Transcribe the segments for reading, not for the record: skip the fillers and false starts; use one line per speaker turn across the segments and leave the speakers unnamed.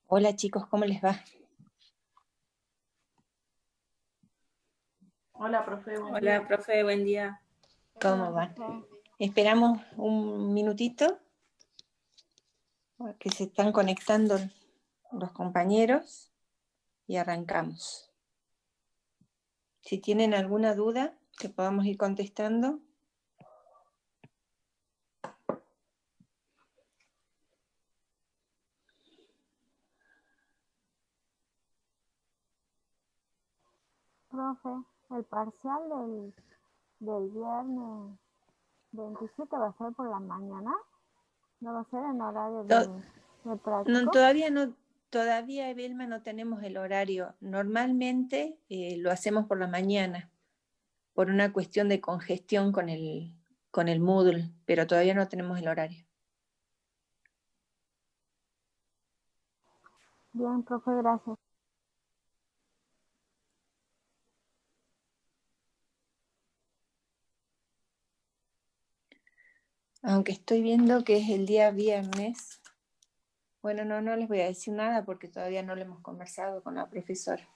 Hola chicos, ¿cómo les va?
Hola, profe, buen
Hola,
día.
profe, buen día.
¿Cómo van? Esperamos un minutito a que se están conectando los compañeros y arrancamos. Si tienen alguna duda que podamos ir contestando.
Profe, el parcial del viernes 27 va a ser por la mañana, no va a ser en horario de práctico.
Todavía, Evelma, no tenemos el horario. Normalmente lo hacemos por la mañana, por una cuestión de congestión con el Moodle, pero todavía no tenemos el horario.
Bien, profe, gracias.
Aunque estoy viendo que es el día viernes. Bueno, no les voy a decir nada porque todavía no lo hemos conversado con la profesora.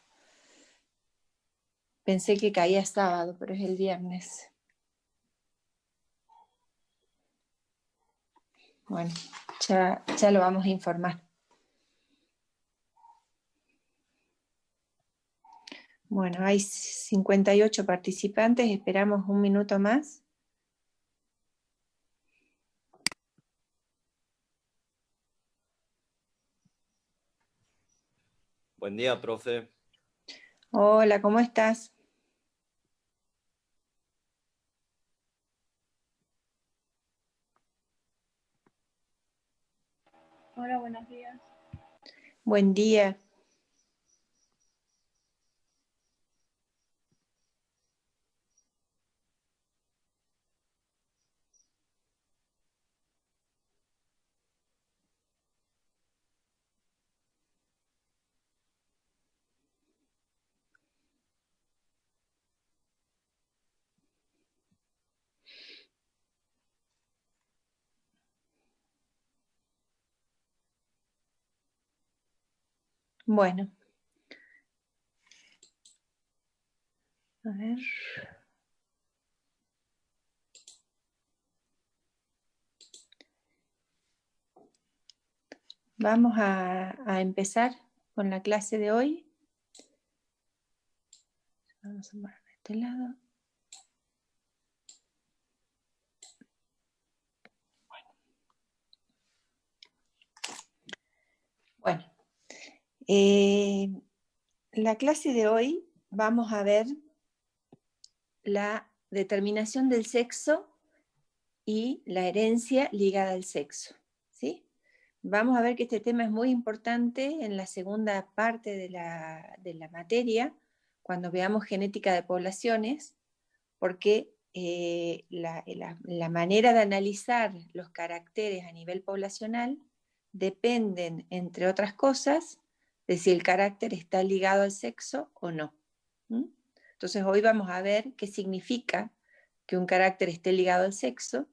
Pensé que caía sábado, pero es el viernes. Bueno, ya lo vamos a informar. Bueno, hay 58 participantes, esperamos un minuto más.
Buen día, profe.
Hola, ¿cómo estás?
Hola, buenos días.
Buen día. Bueno. A ver. Vamos a empezar con la clase de hoy. Vamos a poner de este lado. Bueno. La clase de hoy vamos a ver la determinación del sexo y la herencia ligada al sexo, ¿sí? Vamos a ver que este tema es muy importante en la segunda parte de la materia, cuando veamos genética de poblaciones, porque la manera de analizar los caracteres a nivel poblacional dependen, entre otras cosas, de si el carácter está ligado al sexo o no. Entonces hoy vamos a ver qué significa que un carácter esté ligado al sexo,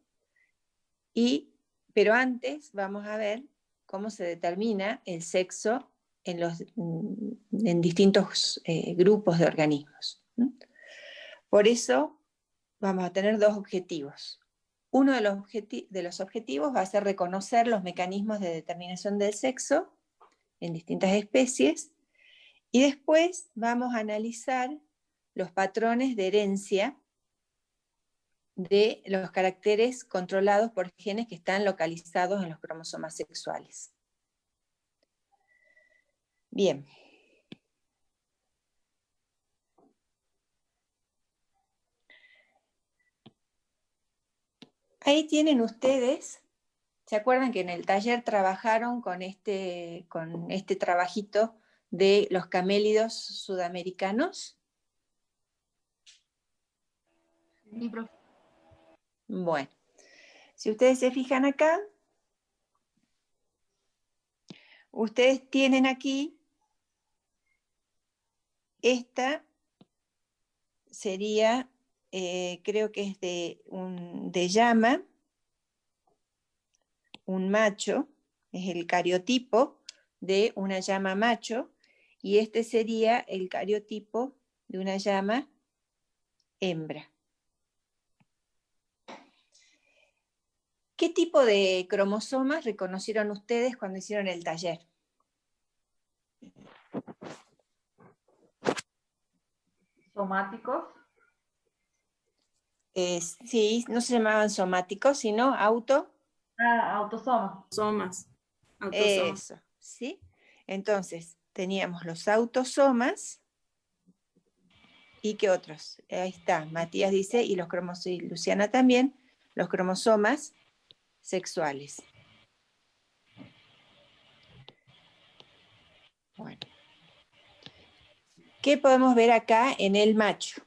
pero antes vamos a ver cómo se determina el sexo en distintos grupos de organismos. Por eso vamos a tener dos objetivos. Uno de los objetivos va a ser reconocer los mecanismos de determinación del sexo en distintas especies, y después vamos a analizar los patrones de herencia de los caracteres controlados por genes que están localizados en los cromosomas sexuales. Bien. Ahí tienen ustedes, ¿se acuerdan que en el taller trabajaron con este trabajito de los camélidos sudamericanos?
Sí, profe.
Bueno, si ustedes se fijan acá, ustedes tienen aquí, esta sería, creo que es de llama, un macho, es el cariotipo, de una llama macho y este sería el cariotipo de una llama hembra. ¿Qué tipo de cromosomas reconocieron ustedes cuando hicieron el taller?
Somáticos.
Sí, no se llamaban somáticos, sino
Autosomas.
Autosomas.
Eso, ¿sí? Entonces, teníamos los autosomas. ¿Y qué otros? Ahí está, Matías dice, y los cromosomas, y Luciana también, los cromosomas sexuales. Bueno. ¿Qué podemos ver acá en el macho?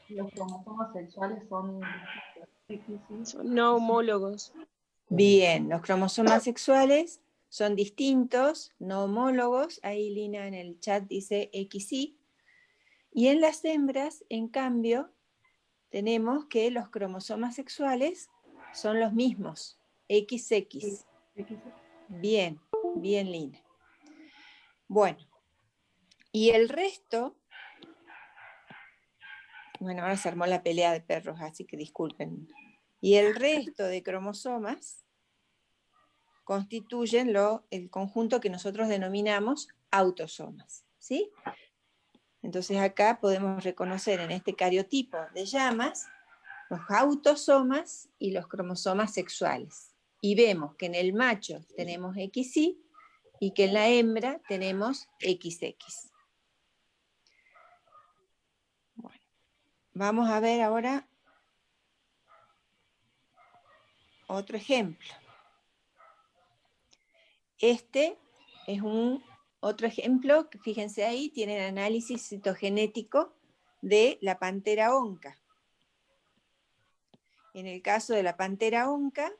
Los cromosomas sexuales son XY.
Son no homólogos.
Bien, los cromosomas sexuales son distintos, no homólogos. Ahí Lina en el chat dice XY. Y en las hembras, en cambio, tenemos que los cromosomas sexuales son los mismos, XX. Bien, bien, Lina. Bueno, y el resto, bueno, ahora se armó la pelea de perros, así que disculpen. Y el resto de cromosomas constituyen el conjunto que nosotros denominamos autosomas, ¿sí? Entonces acá podemos reconocer en este cariotipo de llamas los autosomas y los cromosomas sexuales. Y vemos que en el macho tenemos XY y que en la hembra tenemos XX. Bueno, vamos a ver ahora otro ejemplo. Este es otro ejemplo, que fíjense ahí, tiene el análisis citogenético de la pantera onca. En el caso de la pantera onca,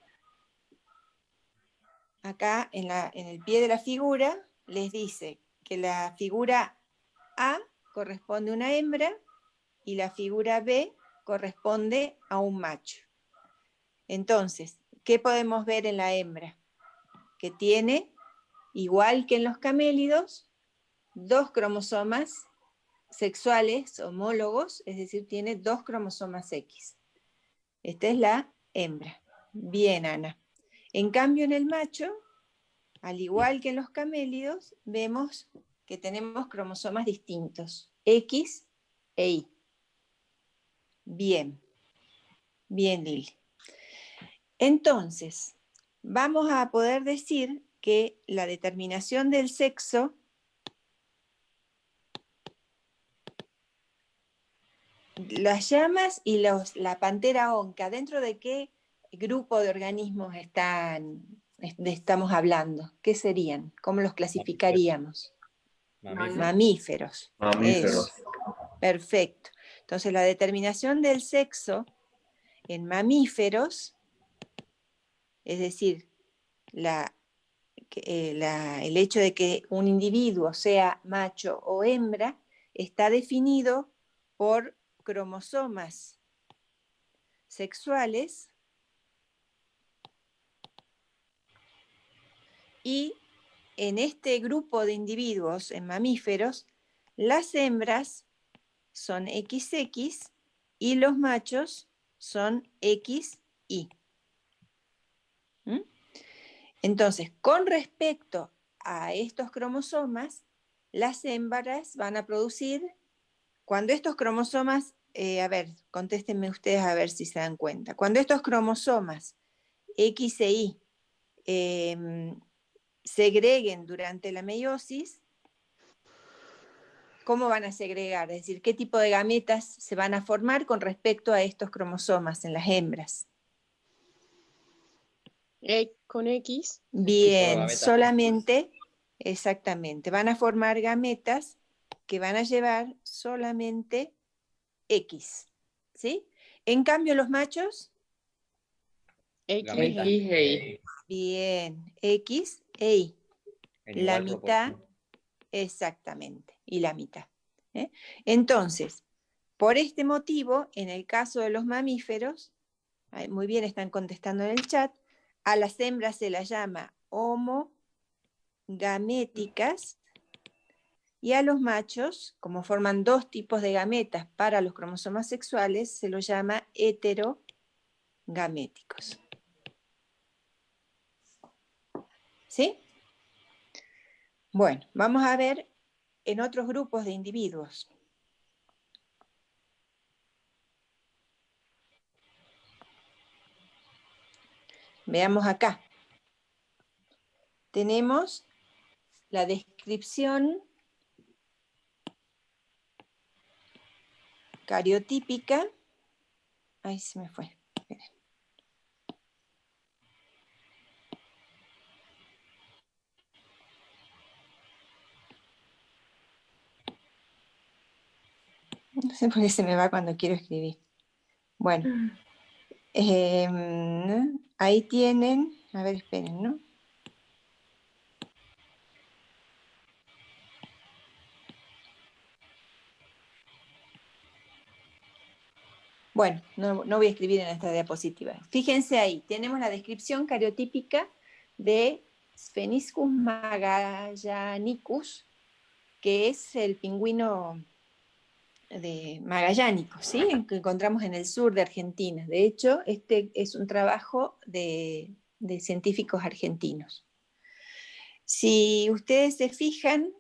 acá en el pie de la figura, les dice que la figura A corresponde a una hembra y la figura B corresponde a un macho. Entonces, ¿qué podemos ver en la hembra? Que tiene, igual que en los camélidos, 2 cromosomas sexuales homólogos, es decir, tiene 2 cromosomas X. Esta es la hembra. Bien, Ana. En cambio, en el macho, al igual que en los camélidos, vemos que tenemos cromosomas distintos, X e Y. Bien, bien, Lili. Entonces, vamos a poder decir que la determinación del sexo las llamas y la pantera onca, ¿dentro de qué grupo de organismos estamos hablando? ¿Qué serían? ¿Cómo los clasificaríamos? Mamíferos.
Mamíferos.
Eso. Perfecto. Entonces la determinación del sexo en mamíferos, es decir, el hecho de que un individuo sea macho o hembra, está definido por cromosomas sexuales y en este grupo de individuos, en mamíferos, las hembras son XX y los machos son XY. ¿Mm? Entonces, con respecto a estos cromosomas, las hembras van a producir, cuando estos cromosomas, a ver, contéstenme ustedes a ver si se dan cuenta, cuando estos cromosomas X e Y segreguen durante la meiosis, ¿cómo van a segregar? Es decir, ¿qué tipo de gametas se van a formar con respecto a estos cromosomas en las hembras?
Con X.
Bien, solamente, exactamente, van a formar gametas que van a llevar solamente X, ¿sí? En cambio los machos,
X.
bien, X e Y, la mitad, exactamente, y la mitad. ¿Eh? Entonces, Por este motivo, en el caso de los mamíferos, muy bien están contestando en el chat, a las hembras se las llama homogaméticas y a los machos, como forman dos tipos de gametas para los cromosomas sexuales, se los llama heterogaméticos. ¿Sí? Bueno, vamos a ver en otros grupos de individuos. Veamos acá. Tenemos la descripción cariotípica. Ahí se me fue. Esperen. No sé por qué se me va cuando quiero escribir. Bueno. Ahí tienen, a ver, esperen, ¿no? Bueno, no voy a escribir en esta diapositiva. Fíjense ahí, tenemos la descripción cariotípica de Spheniscus magallanicus, que es el pingüino magallánico, ¿sí? Que encontramos en el sur de Argentina. De hecho, este es un trabajo de científicos argentinos. Si ustedes se fijan,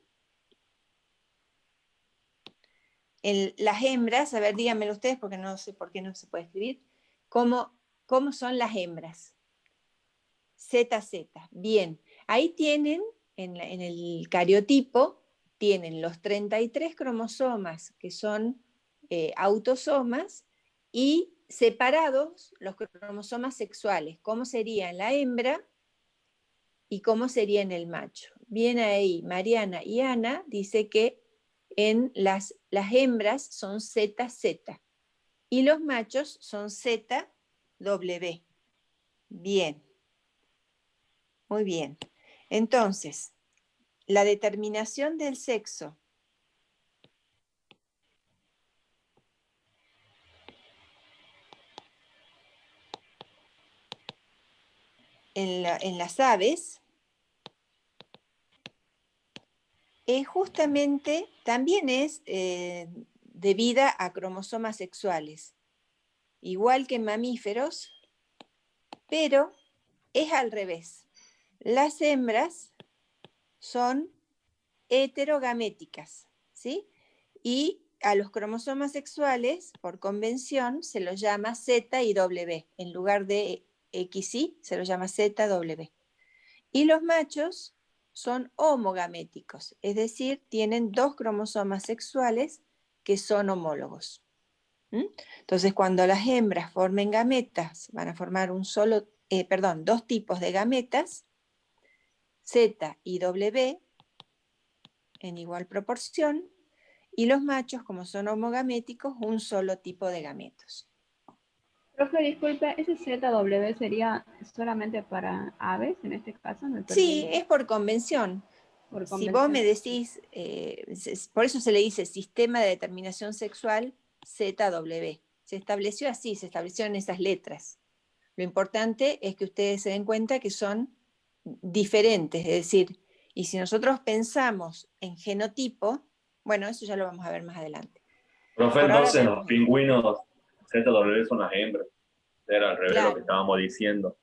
las hembras, a ver, díganmelo ustedes, porque no sé por qué no se puede escribir, ¿cómo son las hembras? ZZ. Bien, ahí tienen, en el cariotipo, tienen los 33 cromosomas que son autosomas y separados los cromosomas sexuales, cómo sería en la hembra y cómo sería en el macho. Bien ahí, Mariana y Ana dice que en las hembras son ZZ y los machos son ZW. Bien, muy bien. Entonces, la determinación del sexo en las aves justamente también es debida a cromosomas sexuales, igual que en mamíferos, pero es al revés. Las hembras son heterogaméticas, ¿sí? Y a los cromosomas sexuales, por convención, se los llama Z y W. En lugar de XY, se los llama ZW. Y los machos son homogaméticos, es decir, tienen dos cromosomas sexuales que son homólogos. Entonces, cuando las hembras formen gametas, van a formar dos tipos de gametas, Z y W, en igual proporción, y los machos, como son homogaméticos, un solo tipo de gametos.
Profe, disculpe, ¿ese ZW sería solamente para aves en este caso?
Sí, es por convención. Si vos me decís, por eso se le dice sistema de determinación sexual ZW. Se estableció así, se establecieron esas letras. Lo importante es que ustedes se den cuenta que son diferentes, es decir, y si nosotros pensamos en genotipo, bueno, eso ya lo vamos a ver más adelante.
Profe, entonces los pingüinos ZW son las hembras. Era al revés, claro, lo que estábamos diciendo.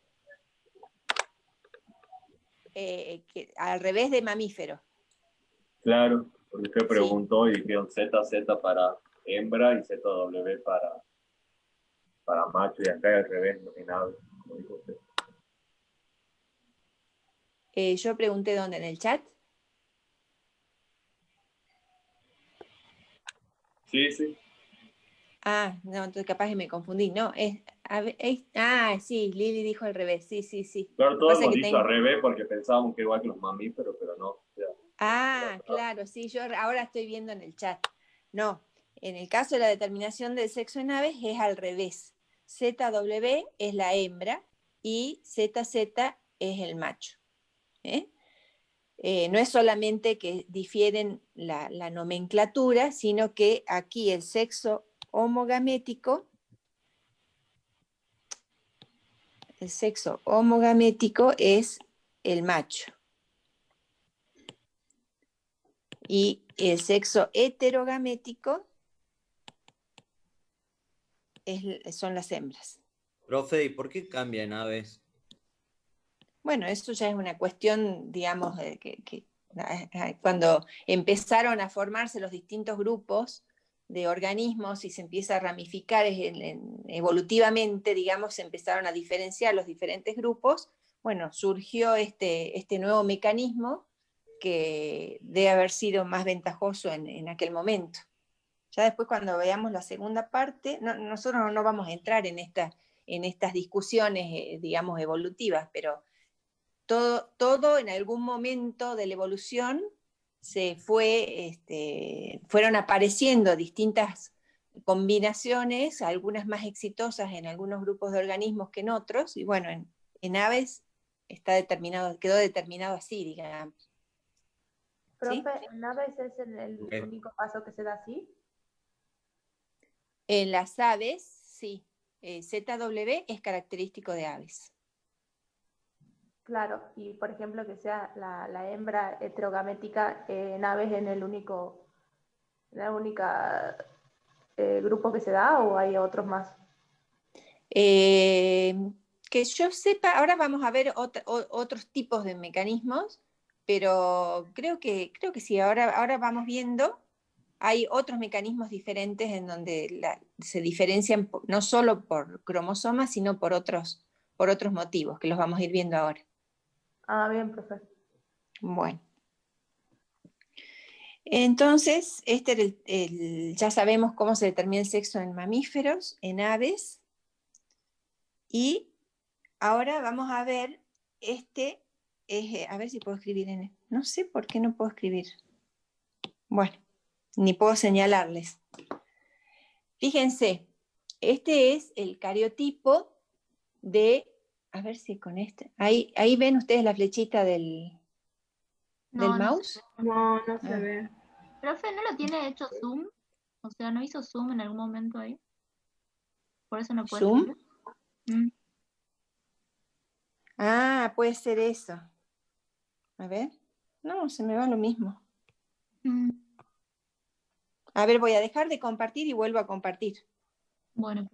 Al revés de mamífero.
Claro, porque usted preguntó y dijeron ZZ para hembra y ZW para macho, y acá al revés, no hay nada, como dijo usted.
Yo pregunté dónde, en el chat.
Sí.
Ah, no, entonces capaz que me confundí. No, sí, Lili dijo al revés, sí.
Claro, todos hemos dicho al revés porque pensábamos que igual que los mamíferos, pero no.
Claro, sí, yo ahora estoy viendo en el chat. No, en el caso de la determinación del sexo en aves es al revés. ZW es la hembra y ZZ es el macho. No es solamente que difieren la nomenclatura, sino que aquí el sexo homogamético, el sexo homogamético es el macho. Y el sexo heterogamético son las hembras.
Profe, ¿y por qué cambia en aves?
Bueno, eso ya es una cuestión, digamos, cuando empezaron a formarse los distintos grupos de organismos y se empieza a ramificar evolutivamente, digamos, se empezaron a diferenciar los diferentes grupos, bueno, surgió este nuevo mecanismo que debe haber sido más ventajoso en aquel momento. Ya después cuando veamos la segunda parte, nosotros no vamos a entrar en estas discusiones, digamos, evolutivas, pero todo en algún momento de la evolución fueron apareciendo distintas combinaciones, algunas más exitosas en algunos grupos de organismos que en otros, y bueno, en aves quedó determinado así, digamos.
Profe,
¿Sí?
¿en aves es el único paso que se da así?
En las aves, sí. ZW es característico de aves.
Claro, y por ejemplo que sea la hembra heterogamética en aves en el único grupo que se da, ¿o hay otros más?
Que yo sepa, ahora vamos a ver otros tipos de mecanismos, pero creo que sí, ahora vamos viendo, hay otros mecanismos diferentes en donde se diferencian no solo por cromosomas, sino por otros motivos, que los vamos a ir viendo ahora.
Ah, bien, profe.
Bueno. Entonces, ya sabemos cómo se determina el sexo en mamíferos, en aves, y ahora vamos a ver a ver si puedo escribir no sé por qué no puedo escribir. Bueno, ni puedo señalarles. Fíjense, este es el cariotipo a ver si con ahí ven ustedes la flechita del mouse.
No se
Ah.
ve.
Profe, ¿no lo tiene hecho zoom? O sea, ¿no hizo zoom en algún momento ahí? Por eso no puede
¿Zoom?
escribir.
Ah, puede ser eso. A ver. No, se me va lo mismo. A ver, voy a dejar de compartir y vuelvo a compartir.
Bueno.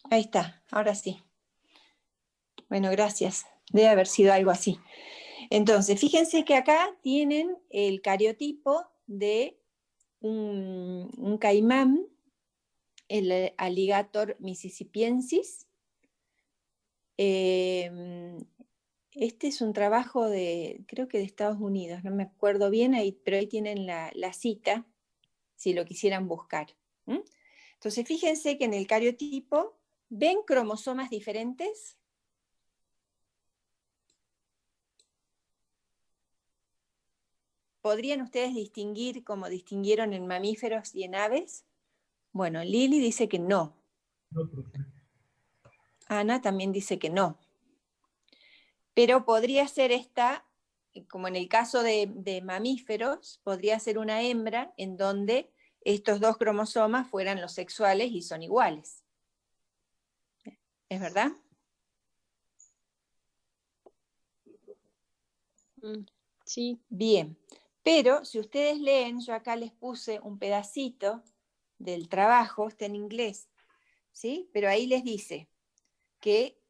Ahí está, ahora sí. Bueno, gracias. Debe haber sido algo así. Entonces, fíjense que acá tienen el cariotipo de un caimán, el Alligator mississippiensis. Este es un trabajo creo que de Estados Unidos, no me acuerdo bien, pero ahí tienen la cita, si lo quisieran buscar. Entonces, fíjense que en el cariotipo, ¿ven cromosomas diferentes? ¿Podrían ustedes distinguir como distinguieron en mamíferos y en aves? Bueno, Lili dice que no. Ana también dice que no. Pero podría ser como en el caso de mamíferos, podría ser una hembra en donde estos dos cromosomas fueran los sexuales y son iguales. ¿Es verdad?
Sí.
Bien. Pero si ustedes leen, yo acá les puse un pedacito del trabajo, está en inglés, ¿sí? Pero ahí les dice que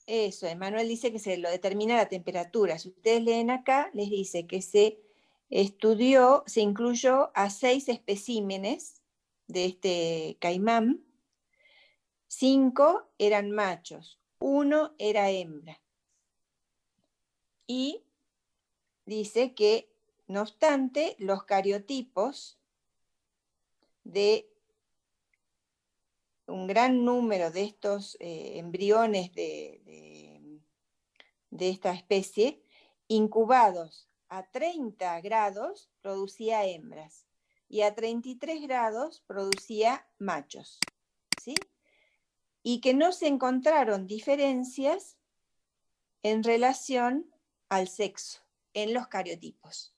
eso, Emanuel dice que se lo determina la temperatura. Si ustedes leen acá, les dice que se incluyó a 6 especímenes de este caimán, 5 eran machos, 1 era hembra. Y dice que, no obstante, los cariotipos de un gran número de estos embriones de esta especie, incubados a 30 grados, producía hembras, y a 33 grados producía machos, ¿sí? Y que no se encontraron diferencias en relación al sexo en los cariotipos.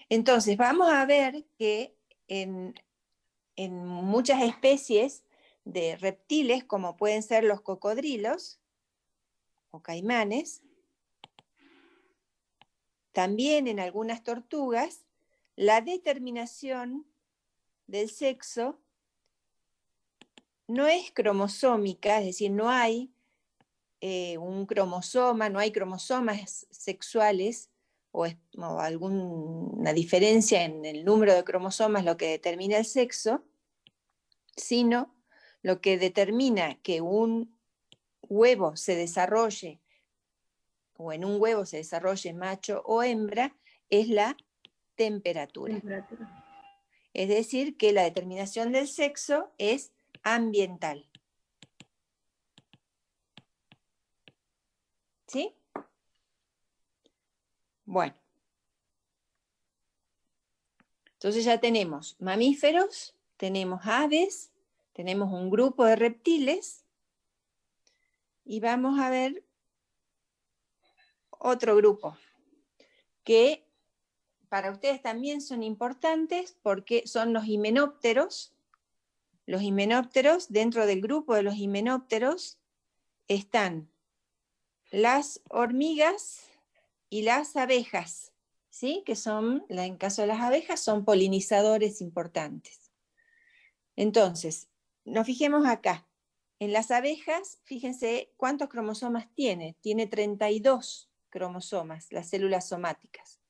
Entonces, vamos a ver que en muchas especies de reptiles, como pueden ser los cocodrilos o caimanes, también en algunas tortugas, la determinación del sexo no es cromosómica, es decir, no hay un cromosoma, no hay cromosomas sexuales o alguna diferencia en el número de cromosomas lo que determina el sexo, sino lo que determina que un huevo se desarrolle, o en un huevo se desarrolle macho o hembra, es la temperatura. Es decir, que la determinación del sexo es ambiental. ¿Sí? Bueno. Entonces ya tenemos mamíferos, tenemos aves, tenemos un grupo de reptiles, y vamos a ver otro grupo que para ustedes también son importantes porque son los himenópteros. Los himenópteros, dentro del grupo de los himenópteros están las hormigas y las abejas, ¿sí? Que son, en caso de las abejas, son polinizadores importantes. Entonces, nos fijemos acá. En las abejas, fíjense cuántos cromosomas tiene. Tiene 32 cromosomas, las células somáticas.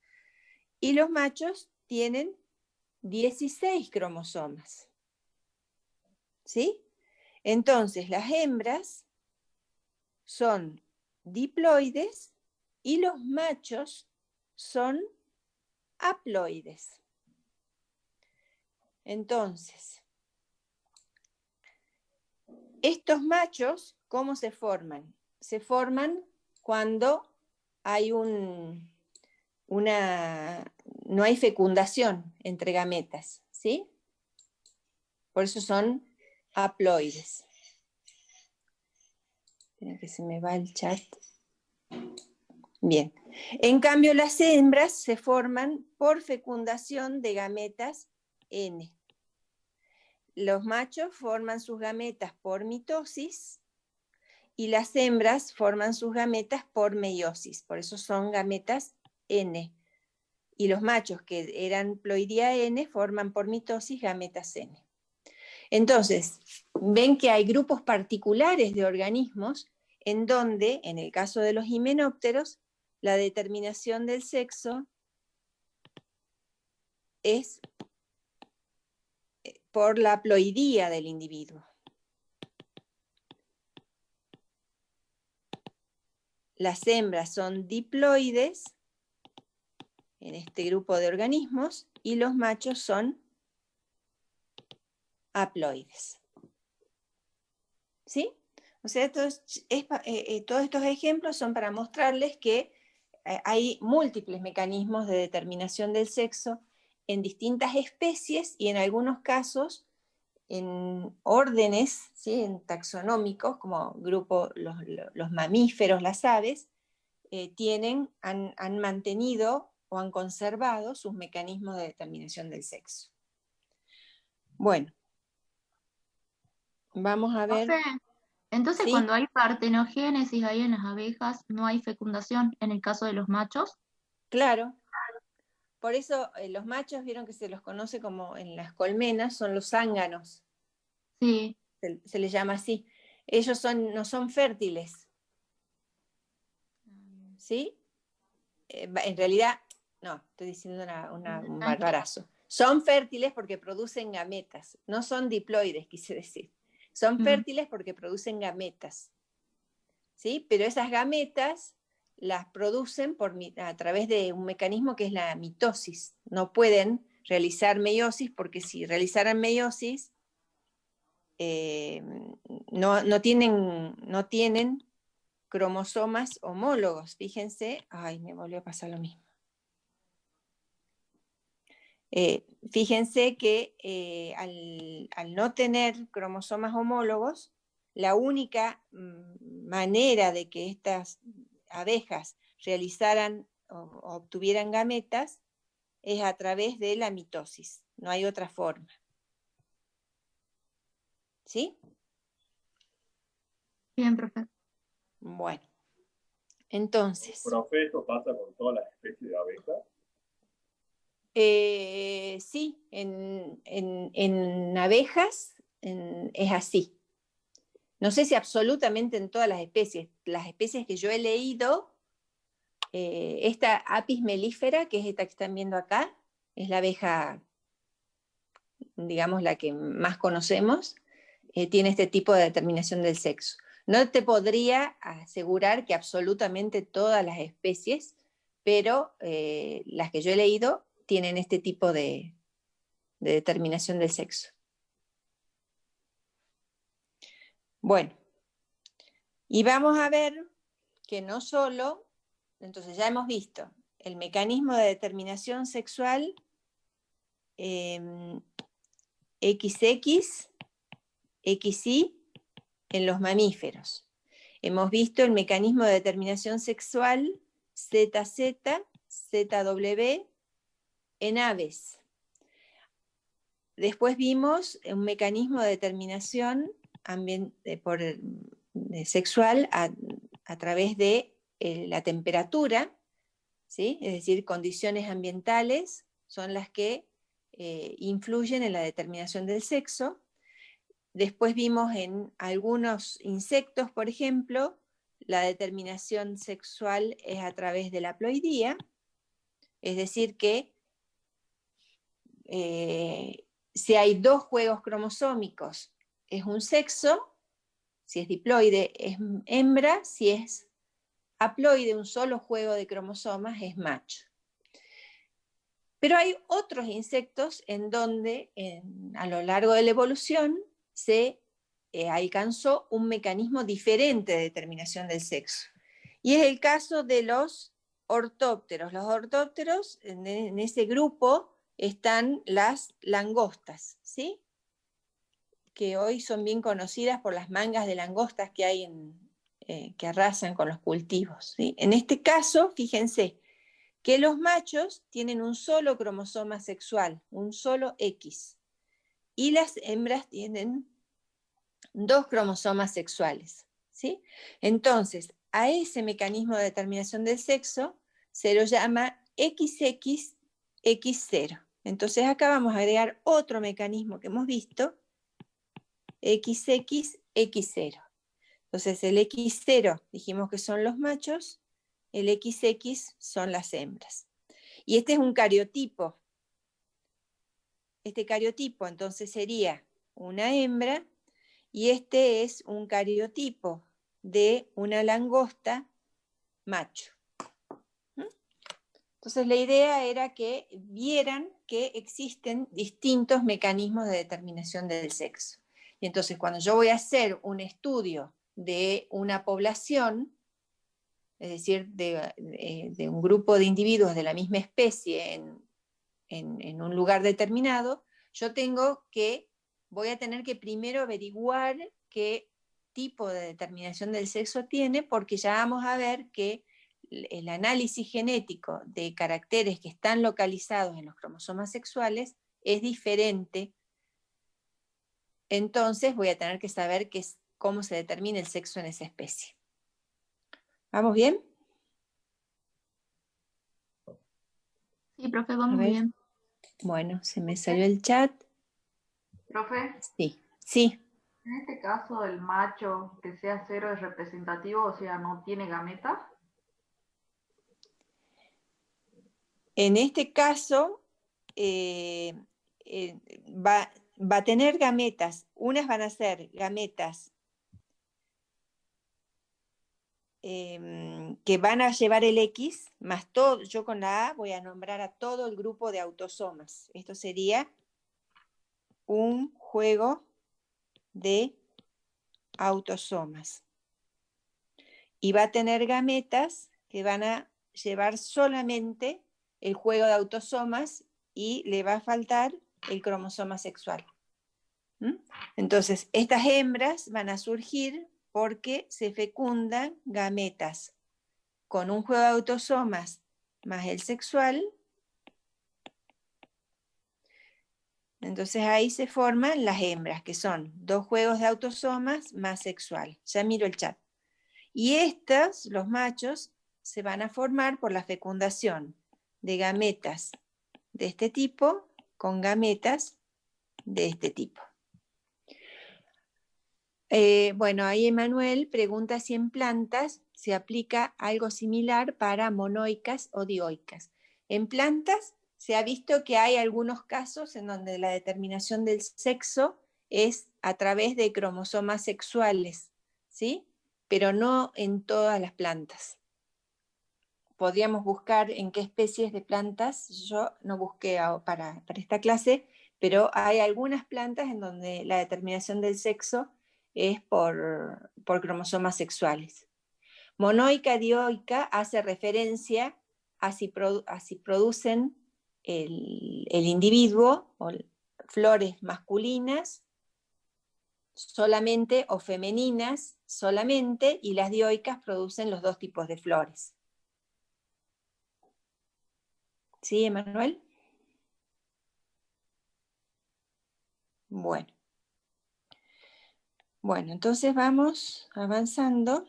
Y los machos tienen 16 cromosomas. ¿Sí? Entonces, las hembras son diploides y los machos son haploides. Entonces, estos machos, ¿cómo se forman? Se forman cuando hay no hay fecundación entre gametas, ¿sí? Por eso son haploides. Espera que se me va el chat. Bien. En cambio, las hembras se forman por fecundación de gametas N. Los machos forman sus gametas por mitosis y las hembras forman sus gametas por meiosis. Por eso son gametas N. Y los machos que eran ploidía N forman por mitosis gametas N. Entonces, ven que hay grupos particulares de organismos en donde, en el caso de los himenópteros, la determinación del sexo es por la haploidía del individuo. Las hembras son diploides en este grupo de organismos y los machos son haploides. ¿Sí? O sea, todos estos ejemplos son para mostrarles que hay múltiples mecanismos de determinación del sexo en distintas especies y en algunos casos en órdenes, ¿sí? En taxonómicos, como grupo los mamíferos, las aves, han mantenido o han conservado sus mecanismos de determinación del sexo. Bueno, vamos a ver.
Entonces,
¿Sí?
cuando hay partenogénesis ahí en las abejas, no hay fecundación en el caso de los machos.
Claro. Por eso los machos, vieron que se los conoce como en las colmenas, son los zánganos.
Sí.
Se les llama así. Ellos no son fértiles. ¿Sí? En realidad, no, estoy diciendo un barbarazo. Son fértiles porque producen gametas. No son diploides, quise decir. Son fértiles porque producen gametas. ¿Sí? Pero esas gametas las producen a través de un mecanismo que es la mitosis. No pueden realizar meiosis porque si realizaran meiosis no tienen cromosomas homólogos. Fíjense, ay, me volvió a pasar lo mismo. Fíjense que al no tener cromosomas homólogos, la única manera de que estas abejas realizaran o obtuvieran gametas es a través de la mitosis. No hay otra forma. ¿Sí?
Bien, profe.
Bueno, entonces.
Profe, ¿esto pasa con todas las especies de abejas?
Sí, en abejas es así. No sé si absolutamente en todas las especies. Las especies que yo he leído, esta Apis mellifera, que es esta que están viendo acá, es la abeja, digamos, la que más conocemos, tiene este tipo de determinación del sexo. No te podría asegurar que absolutamente todas las especies, pero las que yo he leído tienen este tipo de determinación del sexo. Bueno, y vamos a ver que no solo, entonces ya hemos visto el mecanismo de determinación sexual XX, XY en los mamíferos. Hemos visto el mecanismo de determinación sexual ZZ, ZW en aves. Después vimos un mecanismo de determinación sexual a través de la temperatura, ¿sí? Es decir, condiciones ambientales son las que influyen en la determinación del sexo. Después vimos en algunos insectos, por ejemplo, la determinación sexual es a través de la haploidía, es decir que si hay dos juegos cromosómicos es un sexo, si es diploide es hembra, si es haploide, un solo juego de cromosomas, es macho. Pero hay otros insectos en donde a lo largo de la evolución se alcanzó un mecanismo diferente de determinación del sexo. Y es el caso de los ortópteros. Los ortópteros, en ese grupo están las langostas, ¿sí? Que hoy son bien conocidas por las mangas de langostas que hay que arrasan con los cultivos, ¿sí? En este caso, fíjense, que los machos tienen un solo cromosoma sexual, un solo X, y las hembras tienen dos cromosomas sexuales, ¿sí? Entonces, a ese mecanismo de determinación del sexo se lo llama XXX0. Entonces acá vamos a agregar otro mecanismo que hemos visto, XXX0. Entonces el X0 dijimos que son los machos, el XX son las hembras. Y este es un cariotipo. Este cariotipo entonces sería una hembra y este es un cariotipo de una langosta macho. Entonces la idea era que vieran que existen distintos mecanismos de determinación del sexo. Y entonces cuando yo voy a hacer un estudio de una población, es decir, de un grupo de individuos de la misma especie en un lugar determinado, yo voy a tener que primero averiguar qué tipo de determinación del sexo tiene, porque ya vamos a ver que el análisis genético de caracteres que están localizados en los cromosomas sexuales es diferente. Entonces voy a tener que saber cómo se determina el sexo en esa especie. ¿Vamos bien?
Sí, profe, vamos bien.
Bueno, se me salió el chat.
Profe,
Sí, sí.
en este caso el macho que sea cero es representativo, o sea, no tiene gametas.
En este caso va a tener gametas. Unas van a ser gametas que van a llevar el X, más todo. Yo con la A voy a nombrar a todo el grupo de autosomas. Esto sería un juego de autosomas. Y va a tener gametas que van a llevar solamente el juego de autosomas y le va a faltar el cromosoma sexual. Entonces, estas hembras van a surgir porque se fecundan gametas con un juego de autosomas más el sexual. Entonces ahí se forman las hembras, que son 2 juegos de autosomas más sexual. Ya miro el chat. Y estos, los machos, se van a formar por la fecundación de gametas de este tipo con gametas de este tipo. Bueno, ahí Emanuel pregunta si en plantas se aplica algo similar para monoicas o dioicas. En plantas se ha visto que hay algunos casos en donde la determinación del sexo es a través de cromosomas sexuales, ¿sí? Pero no en todas las plantas. Podríamos buscar en qué especies de plantas, yo no busqué para esta clase, pero hay algunas plantas en donde la determinación del sexo es por cromosomas sexuales. Monoica, dioica hace referencia a si producen el individuo o flores masculinas solamente o femeninas solamente, y las dioicas producen los 2 tipos de flores. ¿Sí, Emanuel? Bueno. Bueno, entonces vamos avanzando.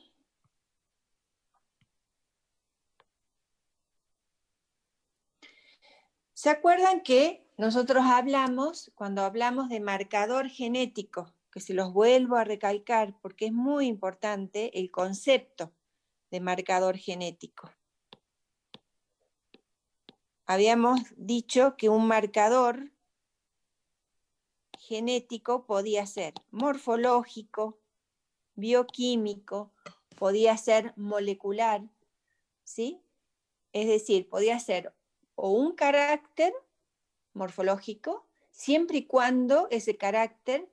¿Se acuerdan que nosotros hablamos, cuando hablamos de marcador genético, que se los vuelvo a recalcar porque es muy importante el concepto de marcador genético? Habíamos dicho que un marcador genético podía ser morfológico, bioquímico, podía ser molecular, ¿sí? Es decir, podía ser o un carácter morfológico, siempre y cuando ese carácter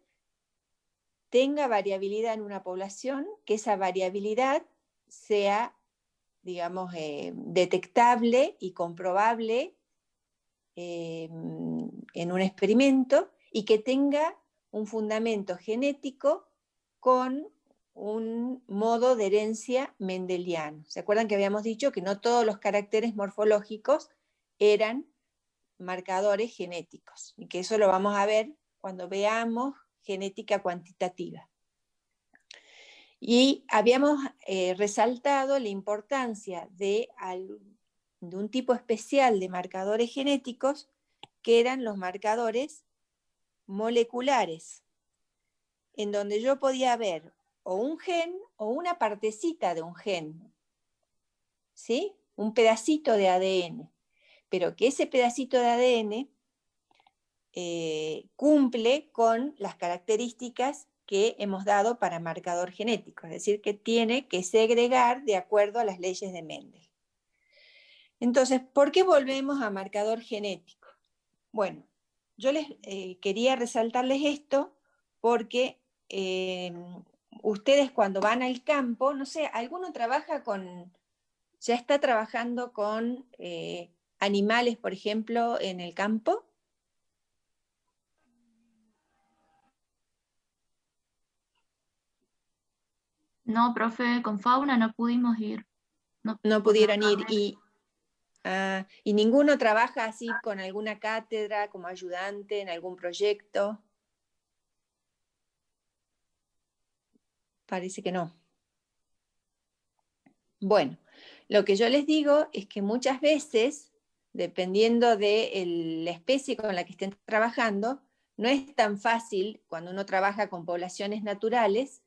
tenga variabilidad en una población, que esa variabilidad sea, digamos, detectable y comprobable en un experimento, y que tenga un fundamento genético con un modo de herencia mendeliano. ¿Se acuerdan que habíamos dicho que no todos los caracteres morfológicos eran marcadores genéticos? Y que eso lo vamos a ver cuando veamos genética cuantitativa. Y habíamos resaltado la importancia de un tipo especial de marcadores genéticos, que eran los marcadores moleculares, en donde yo podía ver o un gen o una partecita de un gen, ¿sí? Un pedacito de ADN, pero que ese pedacito de ADN cumple con las características que hemos dado para marcador genético, es decir, que tiene que segregar de acuerdo a las leyes de Mendel. Entonces, ¿por qué volvemos a marcador genético? Bueno, yo les quería resaltarles esto porque ustedes cuando van al campo, no sé, ¿alguno ya está trabajando con animales, por ejemplo, en el campo?
No, profe, con fauna no pudimos ir.
No pudieron ir. ¿Y ninguno trabaja así con alguna cátedra, como ayudante en algún proyecto? Parece que no. Bueno, lo que yo les digo es que muchas veces, dependiendo de la especie con la que estén trabajando, no es tan fácil cuando uno trabaja con poblaciones naturales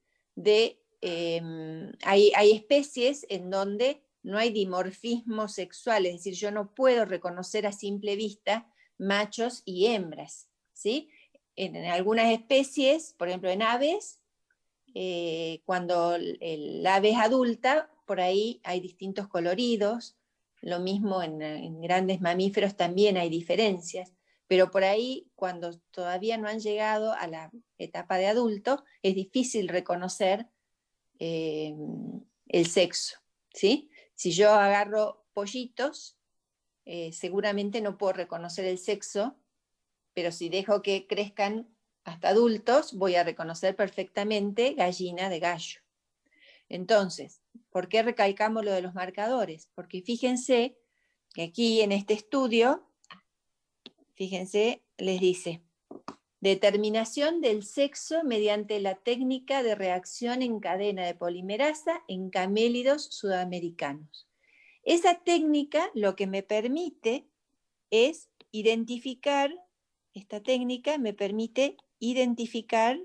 hay especies en donde no hay dimorfismo sexual, es decir, yo no puedo reconocer a simple vista machos y hembras, ¿sí? En algunas especies, por ejemplo en aves, cuando el ave es adulta, por ahí hay distintos coloridos, lo mismo en grandes mamíferos también hay diferencias, Pero por ahí, cuando todavía no han llegado a la etapa de adulto, es difícil reconocer el sexo, ¿sí? Si yo agarro pollitos, seguramente no puedo reconocer el sexo, pero si dejo que crezcan hasta adultos, voy a reconocer perfectamente gallina de gallo. Entonces, ¿por qué recalcamos lo de los marcadores? Porque fíjense que aquí en este estudio, fíjense, les dice, determinación del sexo mediante la técnica de reacción en cadena de polimerasa en camélidos sudamericanos. Esa técnica lo que me permite es identificar, esta técnica me permite identificar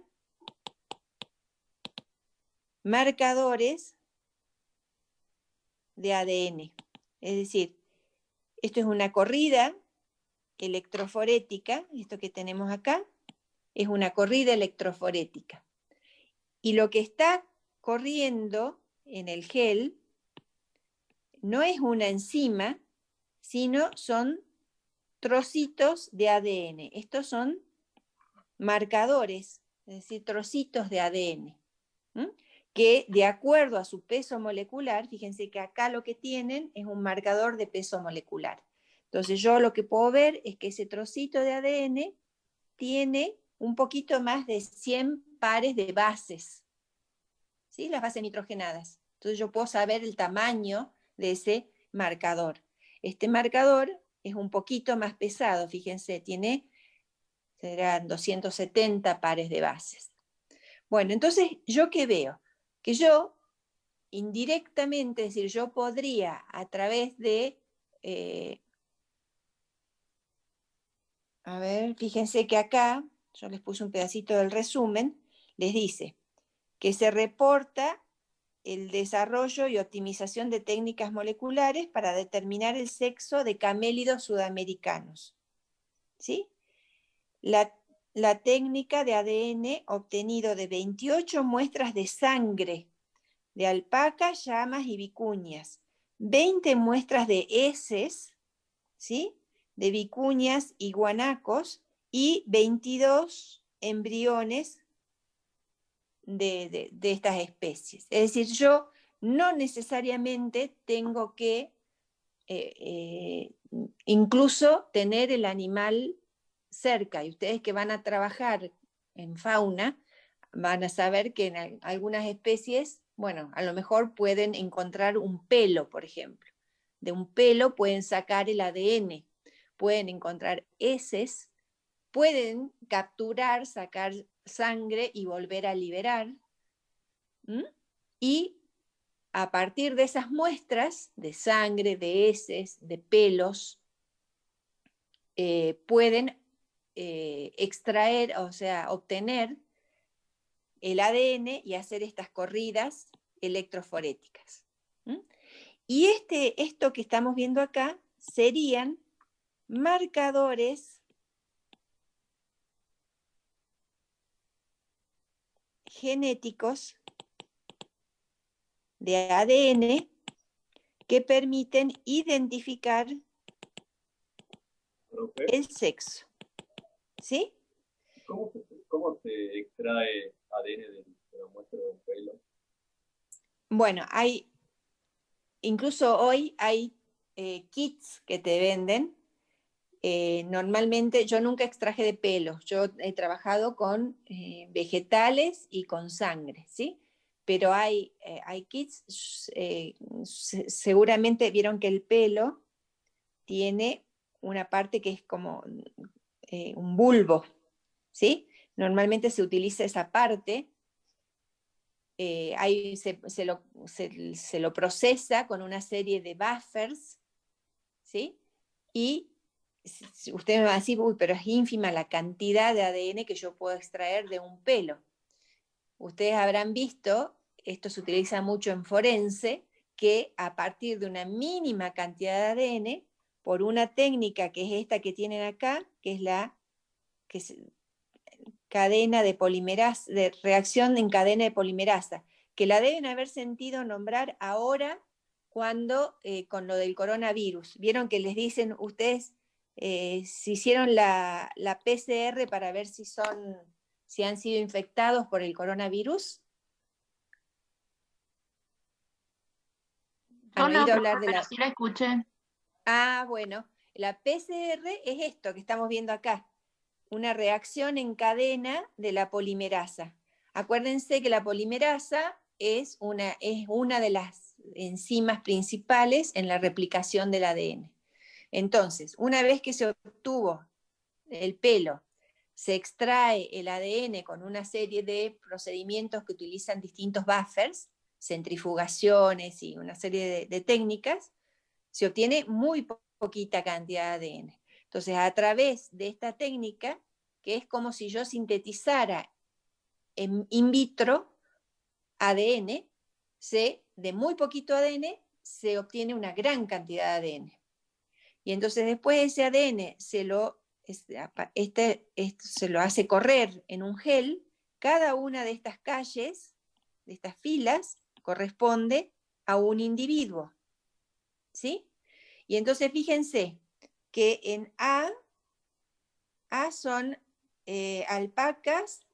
marcadores de ADN. Es decir, esto es una corrida electroforética, esto que tenemos acá, es una corrida electroforética. Y lo que está corriendo en el gel no es una enzima, sino son trocitos de ADN. Estos son marcadores, es decir, trocitos de ADN, que de acuerdo a su peso molecular, fíjense que acá lo que tienen es un marcador de peso molecular. Entonces yo lo que puedo ver es que ese trocito de ADN tiene un poquito más de 100 pares de bases, ¿sí? Las bases nitrogenadas. Entonces yo puedo saber el tamaño de ese marcador. Este marcador es un poquito más pesado, fíjense, serán 270 pares de bases. Bueno, entonces, ¿yo qué veo? Que yo, indirectamente, es decir, yo podría, a través de... a ver, fíjense que acá, yo les puse un pedacito del resumen, les dice que se reporta el desarrollo y optimización de técnicas moleculares para determinar el sexo de camélidos sudamericanos. ¿Sí? La técnica de ADN obtenido de 28 muestras de sangre de alpacas, llamas y vicuñas, 20 muestras de heces, ¿sí?, de vicuñas y guanacos, y 22 embriones de estas especies. Es decir, yo no necesariamente tengo que incluso tener el animal cerca, y ustedes que van a trabajar en fauna van a saber que en algunas especies, bueno, a lo mejor pueden encontrar un pelo, por ejemplo. De un pelo pueden sacar el ADN, pueden encontrar heces, pueden capturar, sacar sangre y volver a liberar. Y a partir de esas muestras de sangre, de heces, de pelos, pueden extraer, o sea, obtener el ADN y hacer estas corridas electroforéticas. Y esto que estamos viendo acá serían marcadores genéticos de ADN que permiten identificar el sexo. ¿Sí?
¿Cómo se extrae ADN de la muestra del pelo?
Bueno, incluso hoy hay kits que te venden. Normalmente yo nunca extraje de pelos, yo he trabajado con vegetales y con sangre, ¿sí? Pero hay kits, seguramente vieron que el pelo tiene una parte que es como un bulbo, ¿sí? Normalmente se utiliza esa parte, se lo procesa con una serie de buffers, ¿sí? Y ustedes me van a decir, uy, pero es ínfima la cantidad de ADN que yo puedo extraer de un pelo. Ustedes habrán visto, esto se utiliza mucho en forense, que a partir de una mínima cantidad de ADN, por una técnica que es esta que tienen acá, que es la cadena de polimerasa, de reacción en cadena de polimerasa, que la deben haber sentido nombrar ahora cuando con lo del coronavirus. Vieron que les dicen, ustedes si hicieron la PCR para ver si han sido infectados por el coronavirus.
Yo
¿Han
no,
oído
profe,
hablar de
pero
la...
sí la escuché.
Ah, bueno, la PCR es esto que estamos viendo acá, una reacción en cadena de la polimerasa. Acuérdense que la polimerasa es una de las enzimas principales en la replicación del ADN. Entonces, una vez que se obtuvo el pelo, se extrae el ADN con una serie de procedimientos que utilizan distintos buffers, centrifugaciones y una serie de técnicas, se obtiene muy poquita cantidad de ADN. Entonces, a través de esta técnica, que es como si yo sintetizara in vitro ADN, de muy poquito ADN se obtiene una gran cantidad de ADN. Y entonces después ese ADN se lo hace correr en un gel. Cada una de estas calles, de estas filas, corresponde a un individuo. ¿Sí? Y entonces fíjense que en A son alpacas,